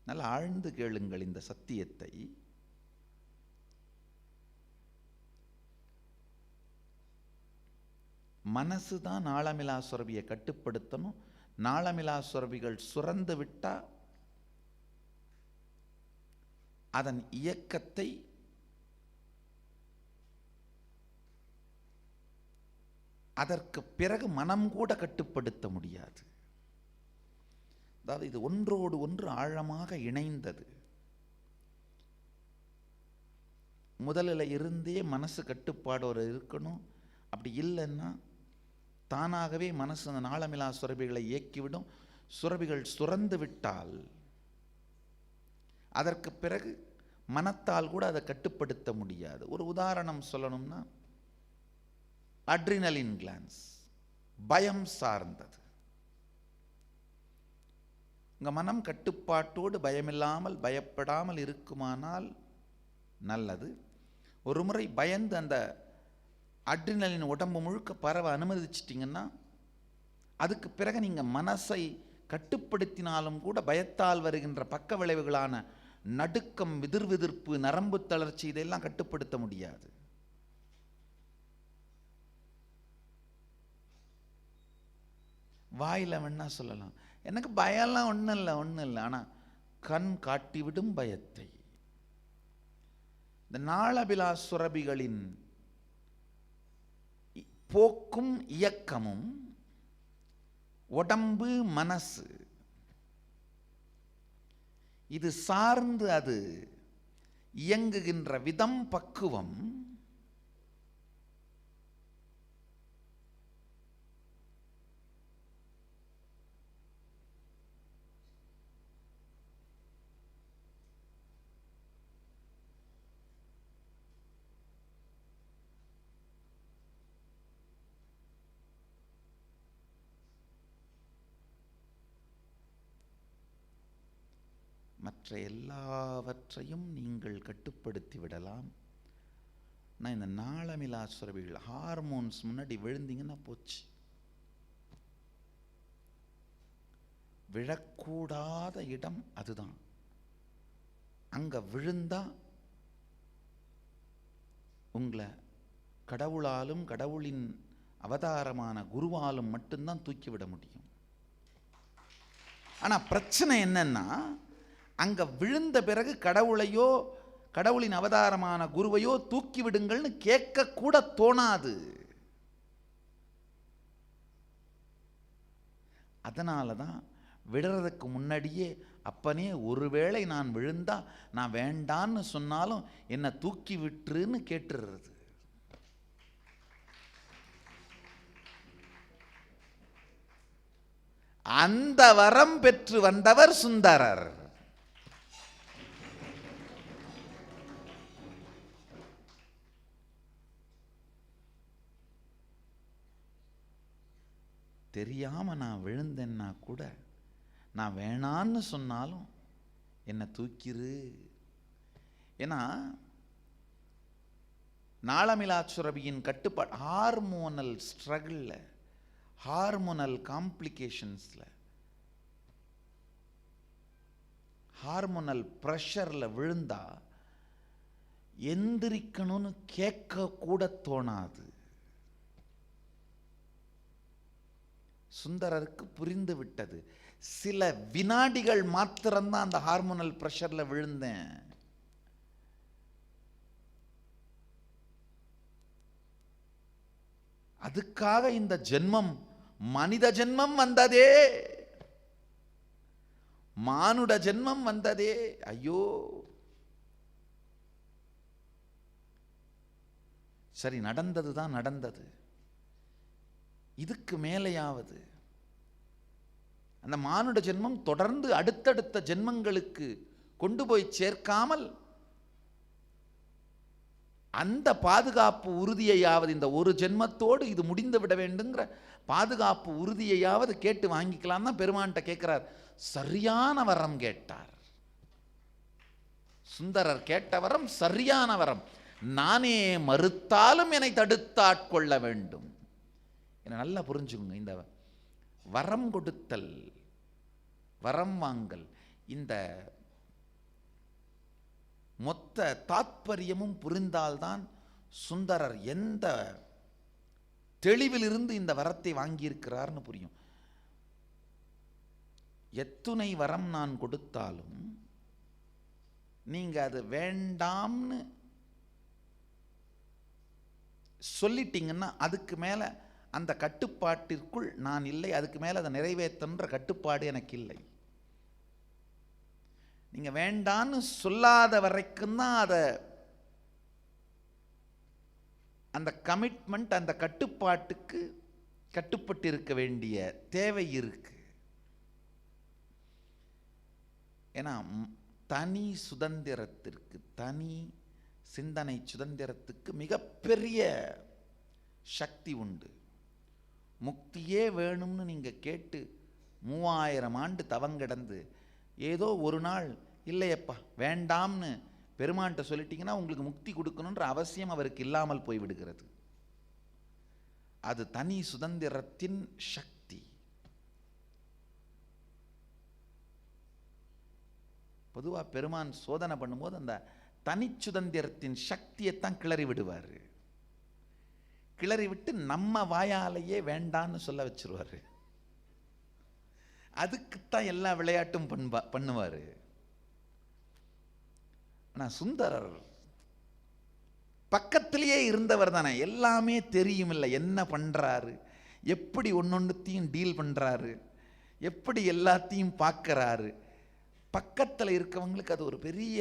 [SPEAKER 1] நல்லா ஆழ்ந்து கேளுங்கள் இந்த சத்தியத்தை. மனசு தான் நாளமிலா சுரபியை கட்டுப்படுத்தணும். நாளமிலா சுரபிகள் சுரந்து விட்டா அதன் இயக்கத்தை அதற்கு பிறகு மனம் கூட கட்டுப்படுத்த முடியாது. அதாவது இது ஒன்றோடு ஒன்று ஆழமாக இணைந்தது. முதலில் இருந்தே மனசு கட்டுப்பாடோடு இருக்கணும். அப்படி இல்லைன்னா தானாகவே மனசு அந்த நாளமிலா சுரபிகளை இயக்கிவிடும். சுரபிகள் சுரந்து விட்டால் அதற்கு பிறகு மனத்தால் கூட அதை கட்டுப்படுத்த முடியாது. ஒரு உதாரணம் சொல்லணும்னா, அட்ரினலின் கிளான்ஸ் பயம் சார்ந்தது. உங்க மனம் கட்டுப்பாட்டோடு பயமில்லாமல் பயப்படாமல் இருக்குமானால் நல்லது. ஒரு முறை பயந்து அந்த அட்ரினலின் உடம்பு முழுக்க பரவ அனுமதிச்சிட்டிங்கன்னா அதுக்கு பிறகு நீங்கள் மனசை கட்டுப்படுத்தினாலும் கூட பயத்தால் வருகின்ற பக்க விளைவுகளான நடுக்கம், விதிர்விதிர்ப்பு, நரம்பு தளர்ச்சி இதெல்லாம் கட்டுப்படுத்த முடியாது. வாயில வேணா சொல்லலாம், எனக்கு பயம்லாம் ஒன்றும் இல்லை. ஆனால் கண் காட்டிவிடும் பயத்தை. இந்த நாளமிலா சுரபிகளின் போக்கும் இயக்கமும் உடம்பு மனசு இது சார்ந்து அது இயங்குகின்ற விதம், பக்குவம் மற்ற எல்லாவற்றையும் நீங்கள் கட்டுப்படுத்தி விடலாம். நான் இந்த நாளமிலா சுரபிகள் ஹார்மோன்ஸ் முன்னாடி விழுந்தீங்கன்னா போச்சு. விழக்கூடாத இடம் அதுதான். அங்க விழுந்தா உங்களை கடவுளாலும் கடவுளின் அவதாரமான குருவாலும் மட்டும்தான் தூக்கிவிட முடியும். ஆனா பிரச்சனை என்னன்னா, அங்க விழுந்த பிறகு கடவுளையோ கடவுளின் அவதாரமான குருவையோ தூக்கி விடுங்கள்னு கேட்க கூட தோணாது. அதனால தான் விடுறதுக்கு முன்னாடியே, அப்பனே ஒருவேளை நான் விழுந்தா நான் வேண்டான்னு சொன்னாலும் என்னை தூக்கி விட்டுருன்னு கேட்டுறது. அந்த வரம் பெற்று வந்தவர் சுந்தரர். தெரியாம நான் விழுந்தேன்னா கூட நான் வேணான்னு சொன்னாலும் என்னை தூக்கிரு. ஏன்னா நாளமிலா சுரபியின் கட்டுப்பாடு, ஹார்மோனல் ஸ்ட்ரகிளில், ஹார்மோனல் காம்ப்ளிகேஷன்ஸில், ஹார்மோனல் ப்ரெஷரில் விழுந்தா எந்திரிக்கணும்னு கேட்க கூட தோணாது. சுந்தரருக்கு புரிந்து விட்டது. சில வினாடிகள் மாத்திரம்தான் அந்த ஹார்மோனல் பிரஷர்ல விழுந்தேன். அதுக்காக இந்த ஜென்மம், மனித ஜென்மம் வந்ததே, மானுட ஜென்மம் வந்ததே, ஐயோ. சரி, நடந்ததுதான் நடந்தது. இதுக்கு மேலேயாவது அந்த மானுட ஜென்மம் தொடர்ந்து அடுத்தடுத்த ஜென்மங்களுக்கு கொண்டு போய் சேர்க்காமல் அந்த பாதுகாப்பு உறுதியையாவது, இந்த ஒரு ஜென்மத்தோடு இது முடிந்து விட வேண்டுங்கிற பாதுகாப்பு உறுதியையாவது கேட்டு வாங்கிக்கலாம் தான் பெருமான்கிட்ட கேட்கிறார். சரியான வரம் கேட்டார் சுந்தரர். கேட்ட வரம் சரியான வரம். நானே மறுத்தாலும் என்னை தடுத்தாட்கொள்ள வேண்டும். என்ன நல்லா புரிஞ்சுங்க. இந்த வரம் கொடுத்தல், வரம் வாங்கல், இந்த மொத்த தாத்பரியமும் புரிந்தால்தான் சுந்தரர் எந்த தெளிவிலிருந்து இந்த வரத்தை வாங்கியிருக்கிறார்னு புரியும். எத்துணை வரம் நான் கொடுத்தாலும் நீங்க அது வேண்டாம்னு சொல்லிட்டீங்கன்னா அதுக்கு மேல அந்த கட்டுப்பாட்டிற்குள் நான் இல்லை, அதுக்கு மேல அதை நிறைவேற்றுன்ற கட்டுப்பாடு எனக்கு இல்லை. நீங்க வேண்டான்னு சொல்லாத வரைக்கும் தான் அதை, அந்த கமிட்மெண்ட், அந்த கட்டுப்பாட்டுக்கு கட்டுப்பட்டு இருக்க வேண்டிய தேவை இருக்கு. ஏன்னா தனி சுதந்திரத்திற்கு, தனி சிந்தனை சுதந்திரத்துக்கு மிகப்பெரிய சக்தி உண்டு. முக்தியே வேணும்னு நீங்க கேட்டு 3000 ஆண்டு தவங்கிடந்து ஏதோ ஒரு நாள் இல்லையப்பா வேண்டாம்னு பெருமான்கிட்ட சொல்லிட்டீங்கன்னா உங்களுக்கு முக்தி கொடுக்கணுன்ற அவசியம் அவருக்கு இல்லாமல் போய்விடுகிறது. அது தனி சுதந்திரத்தின் சக்தி. பொதுவாக பெருமான் சோதனை பண்ணும்போது அந்த தனி சுதந்திரத்தின் சக்தியைத்தான் கிளறி விடுவார். கிளறி விட்டு நம்ம வாயாலேயே வேண்டான்னு சொல்ல வச்சிருவாரு. அதுக்குத்தான் எல்லா விளையாட்டும் பண்ணுவாரு. ஆனா சுந்தரர் பக்கத்திலேயே இருந்தவர் தானே, எல்லாமே தெரியும். இல்லை என்ன பண்றாரு, எப்படி ஒன்னொன்னுத்தையும் டீல் பண்றாரு, எப்படி எல்லாத்தையும் பார்க்கறாரு. பக்கத்தில் இருக்கவங்களுக்கு அது ஒரு பெரிய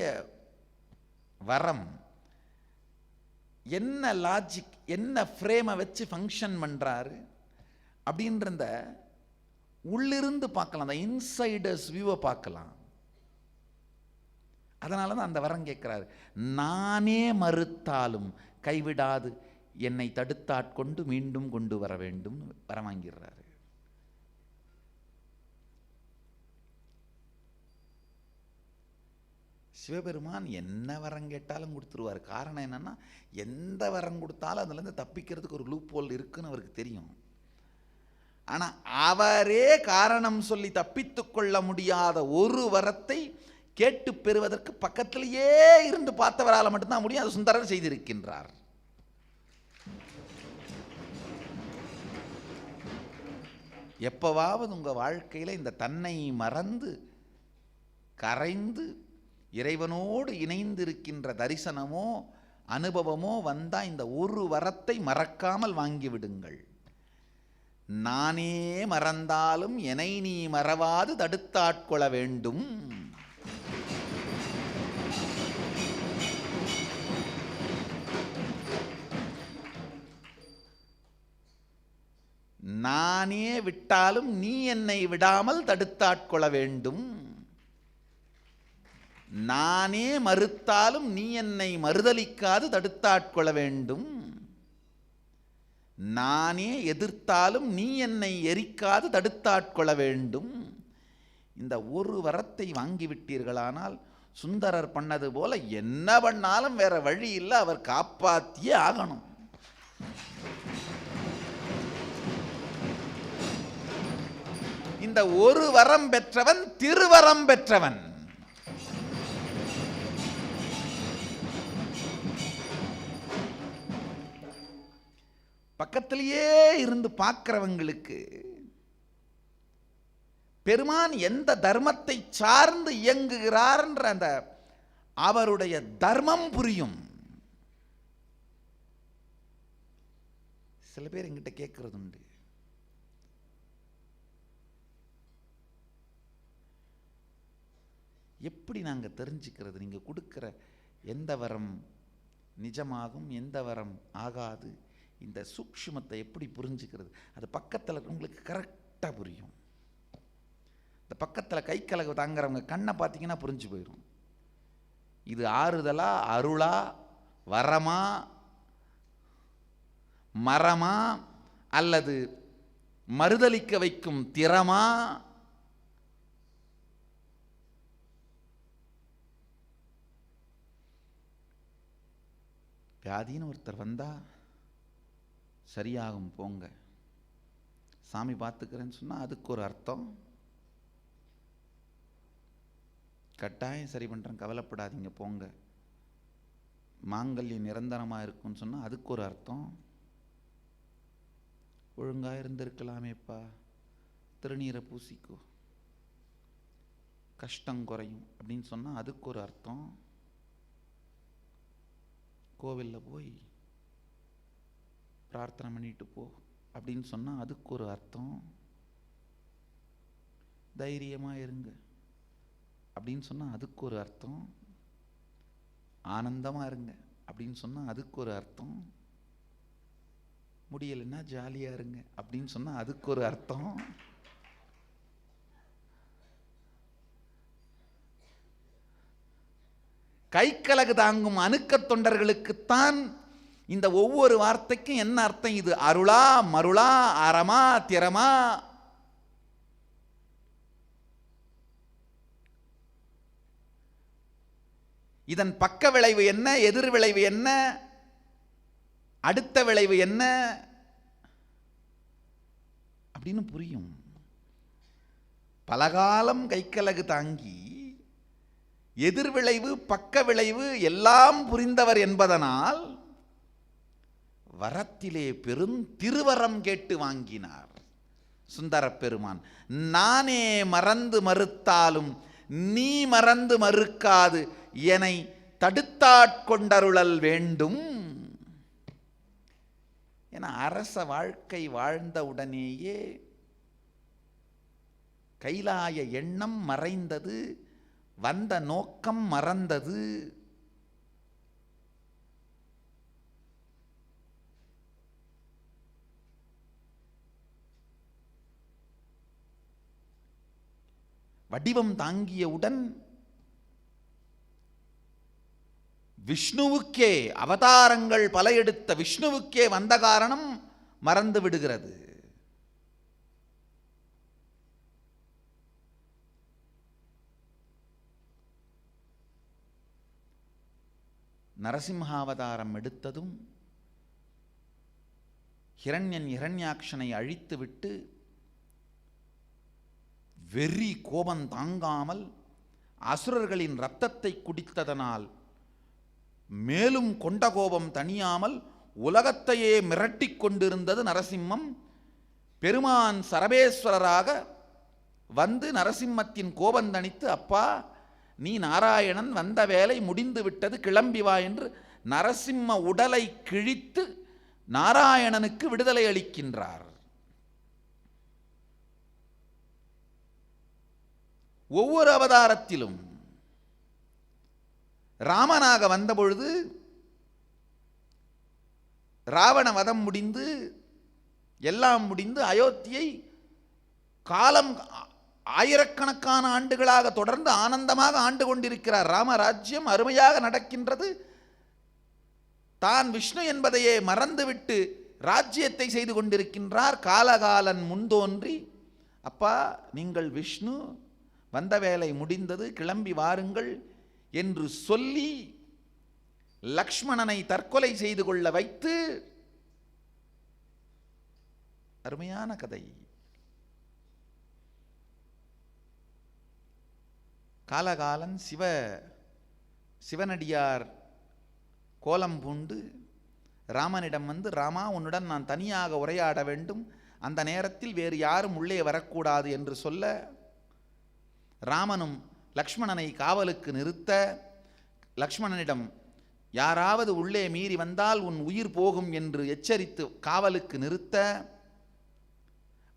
[SPEAKER 1] வரம். என்ன லாஜிக், என்ன ஃப்ரேமை வச்சு ஃபங்க்ஷன் பண்றாரு அப்படின்ற உள்ளிருந்து பார்க்கலாம், அந்த இன்சைடர்ஸ் வியூவை பார்க்கலாம். அதனால தான் அந்த வரம் கேட்கிறாரு. நானே மறுத்தாலும் கைவிடாது என்னை தடுத்தாட்கொண்டு மீண்டும் கொண்டு வர வேண்டும் வரம் வாங்கிடுறாரு. சிவபெருமான் என்ன வரம் கேட்டாலும் கொடுத்துருவார். காரணம் என்னன்னா, எந்த வரம் கொடுத்தாலும் அதுலேருந்து தப்பிக்கிறதுக்கு ஒரு லூப் ஹோல் இருக்குன்னு அவருக்கு தெரியும். ஆனால் அவரே காரணம் சொல்லி தப்பித்து கொள்ள முடியாத ஒரு வரத்தை கேட்டு பெறுவதற்கு பக்கத்திலேயே இருந்து பார்த்தவரால் மட்டும்தான் முடியும். அது சுந்தரர் செய்திருக்கின்றார். எப்பவாவது உங்கள் வாழ்க்கையில் இந்த தன்னை மறந்து கரைந்து இறைவனோடு இணைந்திருக்கின்ற தரிசனமோ அனுபவமோ வந்தால் இந்த ஒரு வரத்தை மறக்காமல் வாங்கிவிடுங்கள். நானே மறந்தாலும் என்னை நீ மறவாது தடுத்தாட்கொள்ள வேண்டும். நானே விட்டாலும் நீ என்னை விடாமல் தடுத்தாட்கொள்ள வேண்டும். நானே மறுத்தாலும் நீ என்னை மறுதலிக்காது தடுத்தாட்கொள்ள வேண்டும். நானே எதிர்த்தாலும் நீ என்னை எரிக்காது தடுத்தாட்கொள்ள வேண்டும். இந்த ஒரு வரத்தை வாங்கிவிட்டீர்களானால் சுந்தரர் பண்ணது போல என்ன பண்ணாலும் வேற வழி இல்லை, அவர் காப்பாற்றியே ஆகணும். இந்த ஒரு வரம் பெற்றவன் திருவரம் பெற்றவன். பக்கத்திலேயே இருந்து பார்க்கிறவங்களுக்கு பெருமான் எந்த தர்மத்தை சார்ந்து இயங்குகிறார் என்ற அந்த அவருடைய தர்மம் புரியும். சில பேர் என்கிட்ட கேட்கறது உண்டு, எப்படி நாங்கள் தெரிஞ்சுக்கிறது நீங்க கொடுக்கிற எந்த வரம் நிஜமாகும் எந்த வரம் ஆகாது, இந்த சூக்ஷ்மத்தை எப்படி புரிஞ்சுக்கிறது? அது பக்கத்தில் உங்களுக்கு கரெக்டாக புரியும். இந்த பக்கத்தில் கை கலகு தாங்கிறவங்க கண்ணை பார்த்தீங்கன்னா புரிஞ்சு போயிடும். இது ஆறுதலா அருளா வரமா மரமா அல்லது மறுதலிக்க வைக்கும் திறமா? வியாதின்னு ஒருத்தர் வந்தா சரியாகும் போங்க, சாமி பார்த்துக்கிறேன்னு சொன்னால் அதுக்கு ஒரு அர்த்தம். கட்டாயம் சரி பண்ணுறேன் கவலைப்படாதீங்க போங்க, மாங்கல்யம் நிரந்தரமாக இருக்குன்னு சொன்னால் அதுக்கு ஒரு அர்த்தம். ஒழுங்காக இருந்திருக்கலாமேப்பா, திருநீரை பூசிக்கோ கஷ்டம் குறையும் அப்படின்னு சொன்னால் அதுக்கு ஒரு அர்த்தம். கோவிலில் போய் பிரார்த்தனை பண்ணிட்டு போ அப்படின்னு சொன்னால் அதுக்கு ஒரு அர்த்தம். தைரியமாக இருங்க அப்படின்னு சொன்னால் அதுக்கு ஒரு அர்த்தம். ஆனந்தமாக இருங்க அப்படின்னு சொன்னால் அதுக்கு ஒரு அர்த்தம். முடியலைன்னா ஜாலியாக இருங்க அப்படின்னு சொன்னால் அதுக்கு ஒரு அர்த்தம். கைக்கலகு தாங்கும் அணுக்க தொண்டர்களுக்குத்தான் இந்த ஒவ்வொரு வார்த்தைக்கும் என்ன அர்த்தம், இது அருளா மருளா அறமா திறமா? இதன் பக்க விளைவு என்ன, எதிர் விளைவு என்ன, அடுத்த விளைவு என்ன அப்படின்னு புரியும். பலகாலம் கைக்கலகு தாங்கி எதிர்விளைவு பக்க விளைவு எல்லாம் புரிந்தவர் என்பதனால் வரத்திலே பெரும் திருவரம் கேட்டு வாங்கினார் சுந்தர பெருமான். நானே மறந்து மறுத்தாலும் நீ மறந்து மறுக்காது என்னை தடுத்தாட்கொண்டருளல் வேண்டும். என அரச வாழ்க்கை வாழ்ந்த உடனேயே கைலாய எண்ணம் மறைந்தது, வந்த நோக்கம் மறந்தது. வடிவம் தாங்கியவுடன் விஷ்ணுவுக்கே, அவதாரங்கள் பல எடுத்த விஷ்ணுவுக்கே வந்த காரணம் மறந்து விடுகிறது. நரசிம்ஹாவதாரம் எடுத்ததும் ஹிரண்யன் ஹிரண்யாக்ஷனை அழித்துவிட்டு வெறி கோபம் தாங்காமல் அசுரர்களின் இரத்தத்தை குடித்ததனால் மேலும் கொண்ட கோபம் தணியாமல் உலகத்தையே மிரட்டிக் கொண்டிருந்தது நரசிம்மம். பெருமான் சரபேஸ்வரராக வந்து நரசிம்மத்தின் கோபம் தணித்து, அப்பா நீ நாராயணன், வந்த வேலை முடிந்து விட்டது, கிளம்பி வா என்று நரசிம்ம உடலை கிழித்து நாராயணனுக்கு விடுதலை அளிக்கின்றார். ஒவ்வொரு அவதாரத்திலும் ராமனாக வந்தபொழுது ராவண வதம் முடிந்து எல்லாம் முடிந்து அயோத்தியை காலம் ஆயிரக்கணக்கான ஆண்டுகளாக தொடர்ந்து ஆனந்தமாக ஆண்டு கொண்டிருக்கிறார். ராமராஜ்யம் அருமையாக நடக்கின்றது. தான் விஷ்ணு என்பதையே மறந்துவிட்டு ராஜ்யத்தை செய்து கொண்டிருக்கின்றார். காலகாலன் முன்தோன்றி, அப்பா நீங்கள் விஷ்ணு, வந்த வேலை முடிந்தது, கிளம்பி வாருங்கள் என்று சொல்லி லக்ஷ்மணனை தற்கொலை செய்து கொள்ள வைத்து, அருமையான கதை. காலகாலன் சிவனடியார் கோலம் பூண்டு ராமனிடம் வந்து, ராமா உன்னுடன் நான் தனியாக உரையாட வேண்டும், அந்த நேரத்தில் வேறு யாரும் உள்ளே வரக்கூடாது என்று சொல்ல, ராமனும் லக்ஷ்மணனை காவலுக்கு நிறுத்த, லக்ஷ்மணனிடம் யாராவது உள்ளே மீறி வந்தால் உன் உயிர் போகும் என்று எச்சரித்து காவலுக்கு நிறுத்த,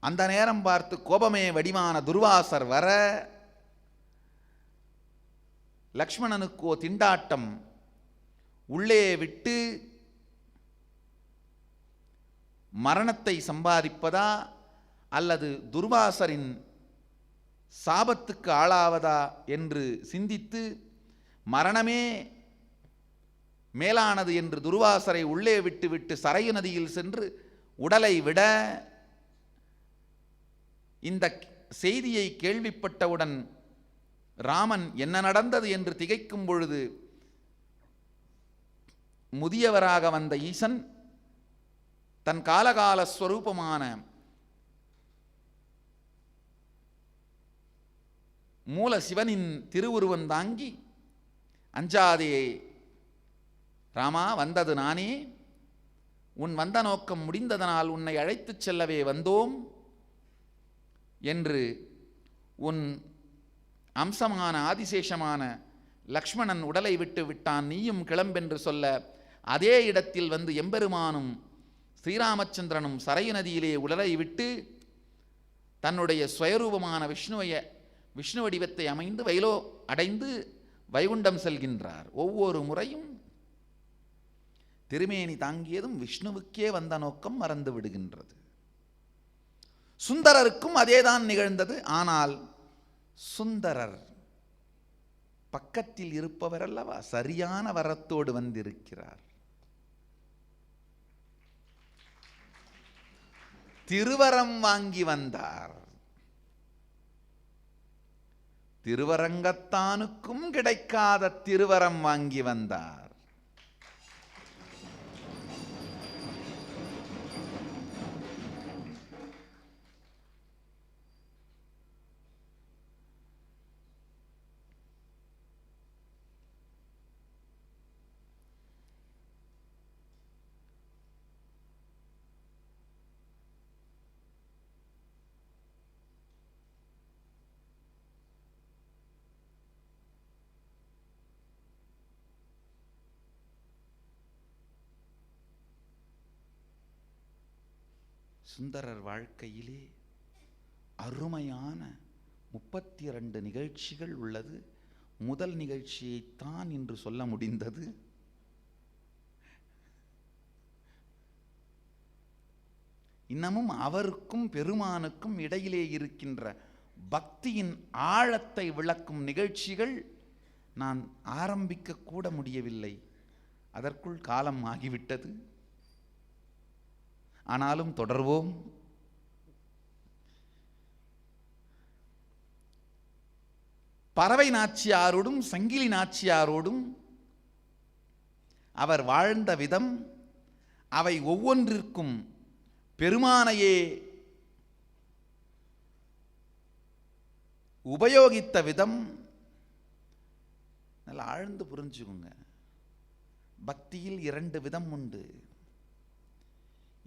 [SPEAKER 1] அந்த நேரம் பார்த்து கோபமே வடிவான துர்வாசர் வர, லக்ஷ்மணனுக்கோ திண்டாட்டம், உள்ளே விட்டு மரணத்தை சம்பாதிப்பதா அல்லது துர்வாசரின் சாபத்துக்கு ஆளாவதா என்று சிந்தித்து, மரணமே மேலானது என்று துர்வாசரை உள்ளே விட்டுவிட்டு சரையு நதியில் சென்று உடலை விட, இந்த செய்தியை கேள்விப்பட்டவுடன் ராமன் என்ன நடந்தது என்று திகைக்கும் பொழுது, முதியவராக வந்த ஈசன் தன் காலகால ஸ்வரூபமான மூல சிவனின் திருவுருவம் தாங்கி, அஞ்சாதே ராமா, வந்தது நானே, உன் வந்த நோக்கம் முடிந்ததனால் உன்னை அழைத்துச் செல்லவே வந்தோம் என்று உன் அம்சமான ஆதிசேஷமான லக்ஷ்மணன் உடலை விட்டு விட்டான், நீயும் கிளம்பென்று சொல்ல, அதே இடத்தில் வந்து எம்பெருமானும் ஸ்ரீராமச்சந்திரனும் சரையு நதியிலே உடலை விட்டு தன்னுடைய ஸ்வயரூபமான விஷ்ணு வடிவத்தை அமைந்து அடைந்து வைகுண்டம் செல்கின்றார். ஒவ்வொரு முறையும் திருமேனி தாங்கியதும் விஷ்ணுவுக்கே வந்த நோக்கம் மறந்து விடுகின்றது. சுந்தரருக்கும் அதேதான் நிகழ்ந்தது. ஆனால் சுந்தரர் பக்கத்தில் இருப்பவர் அல்லவா, சரியான வரத்தோடு வந்திருக்கிறார். திருவரம் வாங்கி வந்தார். திருவரங்கத்தானுக்கும் கிடைக்காத திருவரம் வாங்கி வந்தார். சுந்தரர் வாழ்க்கையிலே அருமையான 32 நிகழ்ச்சிகள் உள்ளது. முதல் நிகழ்ச்சியைத்தான் இன்று சொல்ல முடிந்தது. இன்னமும் அவருக்கும் பெருமானுக்கும் இடையிலே இருக்கின்ற பக்தியின் ஆழத்தை விளக்கும் நிகழ்ச்சிகள் நான் ஆரம்பிக்க கூட முடியவில்லை. அதற்குள் காலம் ஆகிவிட்டது. ஆனாலும் தொடர்வோம். பறவை நாச்சியாரோடும் சங்கிலி நாச்சியாரோடும் அவர் வாழ்ந்த விதம், அவை ஒவ்வொன்றிற்கும் பெருமானையே உபயோகித்த விதம் நல்லா ஆழ்ந்து புரிஞ்சுக்குங்க. பக்தியில் 2 விதம் உண்டு.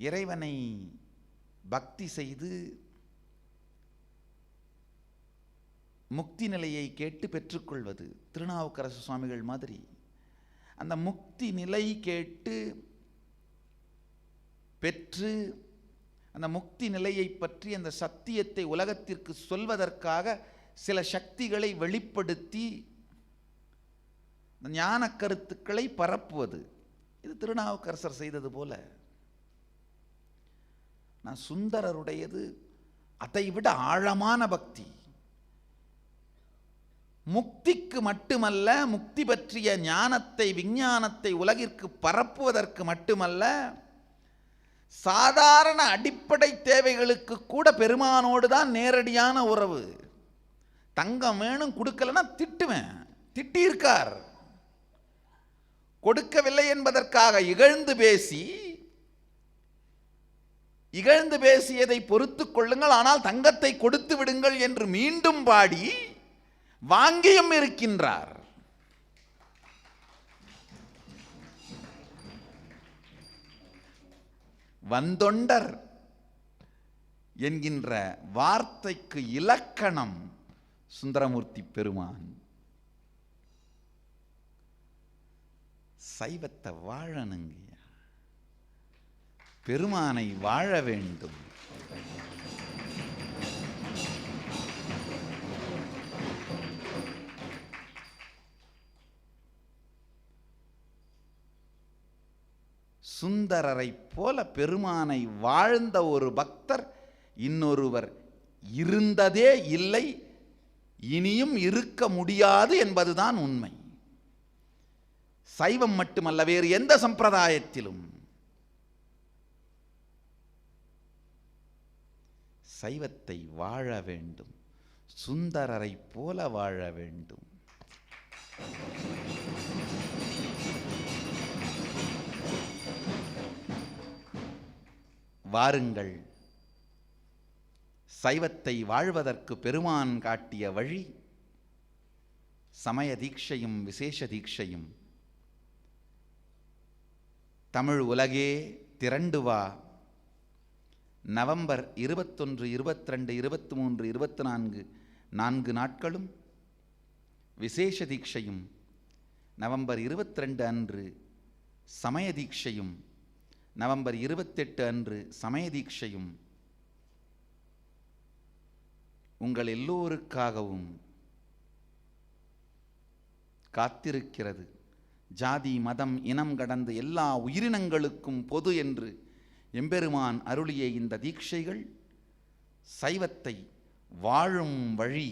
[SPEAKER 1] இறைவனை பக்தி செய்து முக்தி நிலையை கேட்டு பெற்றுக்கொள்வது, திருநாவுக்கரசு சுவாமிகள் மாதிரி. அந்த முக்தி நிலை கேட்டு பெற்று அந்த முக்தி நிலையை பற்றி அந்த சத்தியத்தை உலகத்திற்கு சொல்வதற்காக சில சக்திகளை வெளிப்படுத்தி ஞான கருத்துக்களை பரப்புவது. இது திருநாவுக்கரசர் செய்தது போல. நான் சுந்தரருடையது அதைவிட ஆழமான பக்தி. முக்திக்கு மட்டுமல்ல, முக்தி பற்றிய ஞானத்தை விஞ்ஞானத்தை உலகிற்கு பரப்புவதற்கு மட்டுமல்ல, சாதாரண அடிப்படை தேவைகளுக்கு கூட பெருமானோடு தான் நேரடியான உறவு. தங்கம் வேணும் கொடுக்கலன்னா திட்டுவேன், திட்டியிருக்கார். கொடுக்கவில்லை என்பதற்காக இகழ்ந்து பேசியதை பொறுத்து கொள்ளுங்கள், ஆனால் தங்கத்தை கொடுத்து விடுங்கள் என்று மீண்டும் பாடி வாங்கியும் இருக்கின்றார். வந்தொண்டர் என்கின்ற வார்த்தைக்கு இலக்கணம் சுந்தரமூர்த்தி பெருமான். சைவத்தை வாழணுங்க, பெருமானை வாழ வேண்டும். சுந்தரரை போல பெருமானை வாழ்ந்த ஒரு பக்தர் இன்னொருவர் இருந்ததே இல்லை, இனியும் இருக்க முடியாது என்பதுதான் உண்மை. சைவம் மட்டுமல்ல, வேறு எந்த சம்பிரதாயத்திலும் சைவத்தை வாழ வேண்டும், சுந்தரரை போல வாழ வேண்டும். வாருங்கள், சைவத்தை வாழ்வதற்கு பெருமான் காட்டிய வழி சமய தீட்சையும் விசேஷ தீட்சையும். தமிழ் உலகே திரண்டு வா. நவம்பர் 21, 22, 23, 24 4 நாட்களும் விசேஷ தீட்சையும், நவம்பர் 22 அன்று சமய தீட்சையும், நவம்பர் 28 அன்று சமய தீட்சையும் உங்கள் எல்லோருக்காகவும் காத்திருக்கிறது. ஜாதி மதம் இனம் கடந்து எல்லா உயிரினங்களுக்கும் பொது என்று எம்பெருமான் அருளிய இந்த தீட்சைகள் சைவத்தை வாழும் வழி.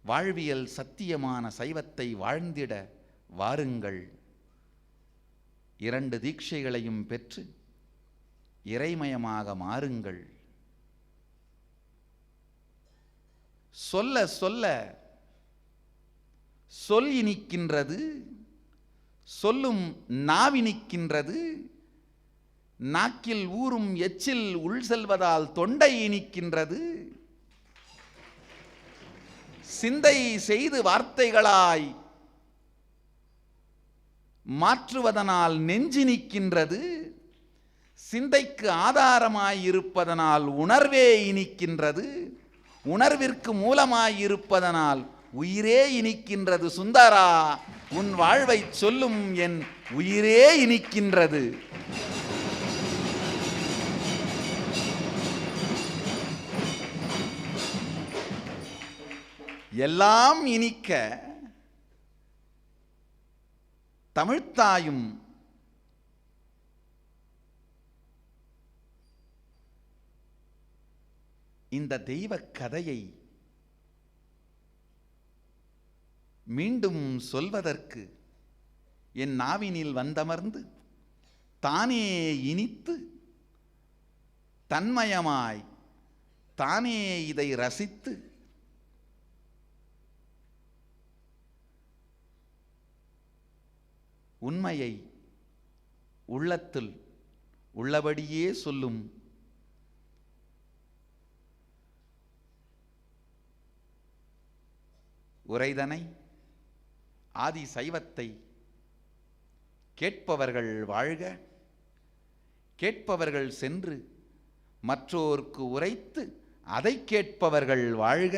[SPEAKER 1] வாழ்வியல் சத்தியமான சைவத்தை வாழ்ந்திட வாருங்கள். 2 தீட்சைகளையும் பெற்று இறைமயமாக மாறுங்கள். சொல்ல சொல்ல சொல் இனிக்கின்றது, சொல்லும் நாவினிக்கின்றது. நாக்கில் ஊறும் எச்சில் உள் செல்வதால் தொண்டை இனிக்கின்றது. சிந்தை செய்து வார்த்தைகளாய் மாற்றுவதனால் நெஞ்சு நிற்கின்றது. சிந்தைக்கு ஆதாரமாயிருப்பதனால் உணர்வே இனிக்கின்றது. உணர்விற்கு மூலமாயிருப்பதனால் உயிரே இனிக்கின்றது. சுந்தரா, உன் வாழ்வை சொல்லும் என் உயிரே இனிக்கின்றது. எல்லாம் இனிக்க தமிழ்த்தாயும் இந்த தெய்வ கதையை மீண்டும் சொல்வதற்கு என் நாவினில் வந்தமர்ந்து தானே இனித்து தன்மயமாய் தானே இதை ரசித்து உண்மையை உள்ளத்தில் உள்ளபடியே சொல்லும் உரைதனை ஆதி சைவத்தை கேட்பவர்கள் வாழ்க. கேட்பவர்கள் சென்று மற்றோர்க்கு உரைத்து அதை கேட்பவர்கள் வாழ்க.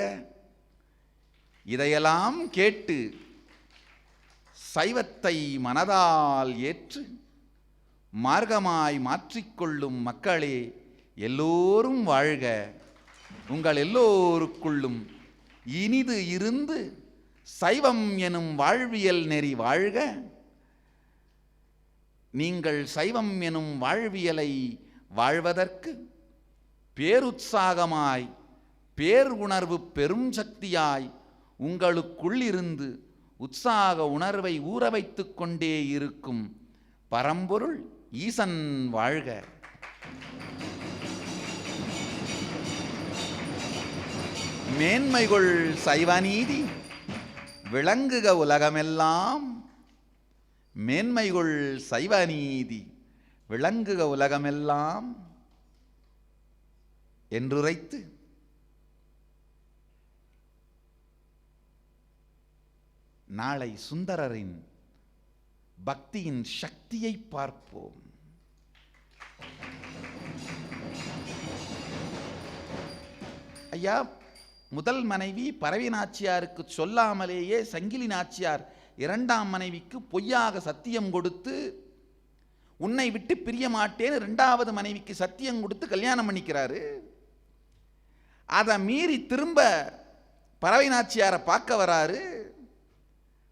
[SPEAKER 1] இதையெல்லாம் கேட்டு சைவத்தை மனதால் ஏற்று மார்க்கமாய் மாற்றிக்கொள்ளும் மக்களே எல்லோரும் வாழ்க. உங்கள் எல்லோருக்குள்ளும் இனிது இருந்து சைவம் எனும் வாழ்வியல் நெறி வாழ்க. நீங்கள் சைவம் எனும் வாழ்வியலை வாழ்வதற்கு பேருற்சாகமாய் பேர் உணர்வு பெரும் சக்தியாய் உங்களுக்குள் இருந்து உற்சாக உணர்வை ஊற வைத்துக் கொண்டே இருக்கும் பரம்பொருள் ஈசன் வாழ்க. மேன்மைகொள் சைவநீதி விளங்குக உலகமெல்லாம். மேன்மைகொள் சைவநீதி விளங்குக உலகமெல்லாம் என்றுரைத்து நாளை சுந்தரரின் பக்தியின் சக்தியை பார்ப்போம். ஐயா, முதல் மனைவி பரவி நாச்சியாருக்கு சொல்லாமலேயே சங்கிலி நாச்சியார் இரண்டாம் மனைவிக்கு பொய்யாக சத்தியம் கொடுத்து உன்னை விட்டு பிரிய மாட்டேன்னு இரண்டாவது மனைவிக்கு சத்தியம் கொடுத்து கல்யாணம் பண்ணிக்கிறாரு. அதை மீறி திரும்ப பரவை நாச்சியாரை பார்க்க வராரு.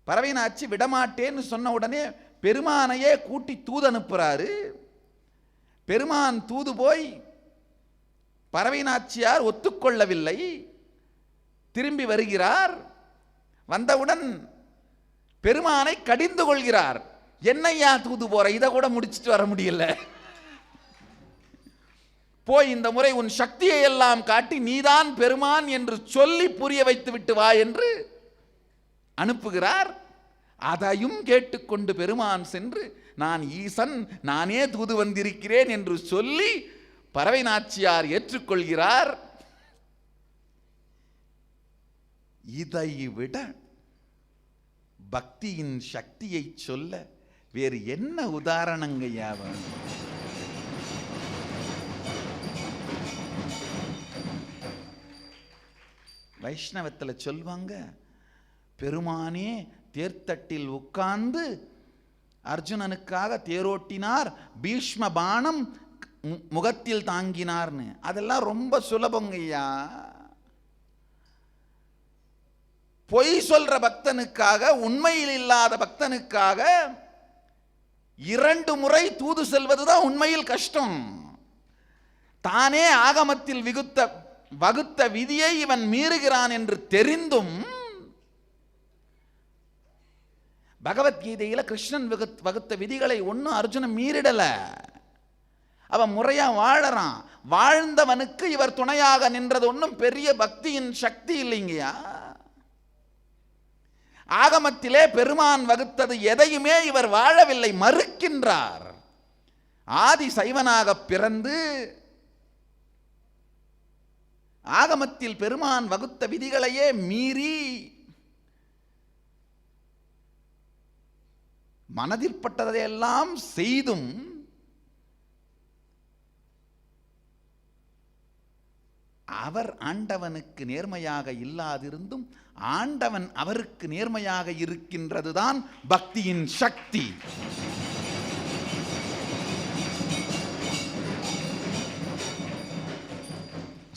[SPEAKER 1] பரவை நாச்சி விடமாட்டேன்னு சொன்ன உடனே பெருமானையே கூட்டி தூது அனுப்புறாரு. பெருமான் தூது போய் பரவை நாச்சியார் ஒத்துக்கொள்ளவில்லை. திரும்பி வருகிறார். வந்தவுடன் பெருமானை கடிந்து கொள்கிறார். என்னையா தூது போற, இதை கூட முடிச்சுட்டு வர முடியல, போய் இந்த முறை உன் சக்தியை எல்லாம் காட்டி நீதான் பெருமான் என்று சொல்லி புரிய வைத்து விட்டு வா என்று அனுப்புகிறார். அதையும் கேட்டுக்கொண்டு பெருமான் சென்று நான் ஈசன், நானே தூது வந்திருக்கிறேன் என்று சொல்லி பரவை நாச்சியார் ஏற்றுக்கொள்கிறார். இதை விட பக்தியின் சக்தியை சொல்ல வேறு என்ன உதாரணங்கய்யாவ? வைஷ்ணவத்தில் சொல்வாங்க, பெருமானே தேர்த்தட்டில் உட்கார்ந்து அர்ஜுனனுக்காக தேரோட்டினார், பீஷ்ம பானம் முகத்தில் தாங்கினார்னு. அதெல்லாம் ரொம்ப சுலபங்கய்யா. பொய் சொல்ற பக்தனுக்காக, உண்மையில் இல்லாத பக்தனுக்காக 2 முறை தூது செல்வதுதான் உண்மையில் கஷ்டம். தானே ஆகமத்தில் வகுத்த விதியை இவன் மீறுகிறான் என்று தெரிந்தும் பகவத்கீதையில கிருஷ்ணன் வகுத்த விதிகளை ஒன்னும் அர்ஜுனன் மீறிடல. அவன் முறையா வாழறான். வாழ்ந்தவனுக்கு இவர் துணையாக நின்றது ஒன்றும் பெரிய பக்தியின் சக்தி இல்லைங்கயா. ஆகமத்திலே பெருமான் வகுத்தது எதையுமே இவர் வாழவில்லை, மறுக்கின்றார். ஆதி சைவனாக பிறந்து ஆகமத்தில் பெருமான் வகுத்த விதிகளையே மீறி மனதிற்பட்டதையெல்லாம் செய்தும் அவர் ஆண்டவனுக்கு நேர்மையாக இல்லாதிருந்தும் ஆண்டவன் அவருக்கு நேர்மையாக இருக்கின்றதுதான் பக்தியின் சக்தி.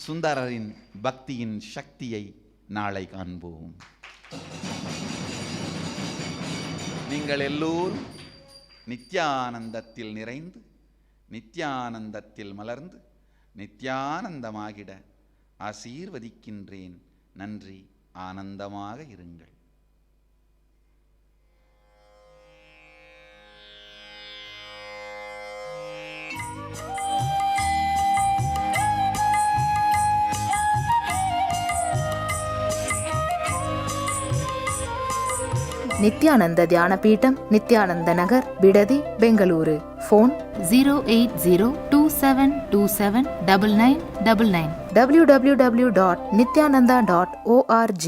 [SPEAKER 1] சுந்தரரின் பக்தியின் சக்தியை நாளை காண்போம். நீங்கள் எல்லோரும் நித்யானந்தத்தில் நிறைந்து நித்யானந்தத்தில் மலர்ந்து நித்யானந்தமாகிட ஆசீர்வதிக்கின்றேன். நன்றி. ஆனந்தமாக இருங்கள்.
[SPEAKER 2] நித்யானந்த தியான பீடம், நித்யானந்த நகர், ಬಿಡದಿ, ಬೆಂಗಳೂರು. ಫೋನ್ 08027279999. www.nityananda.org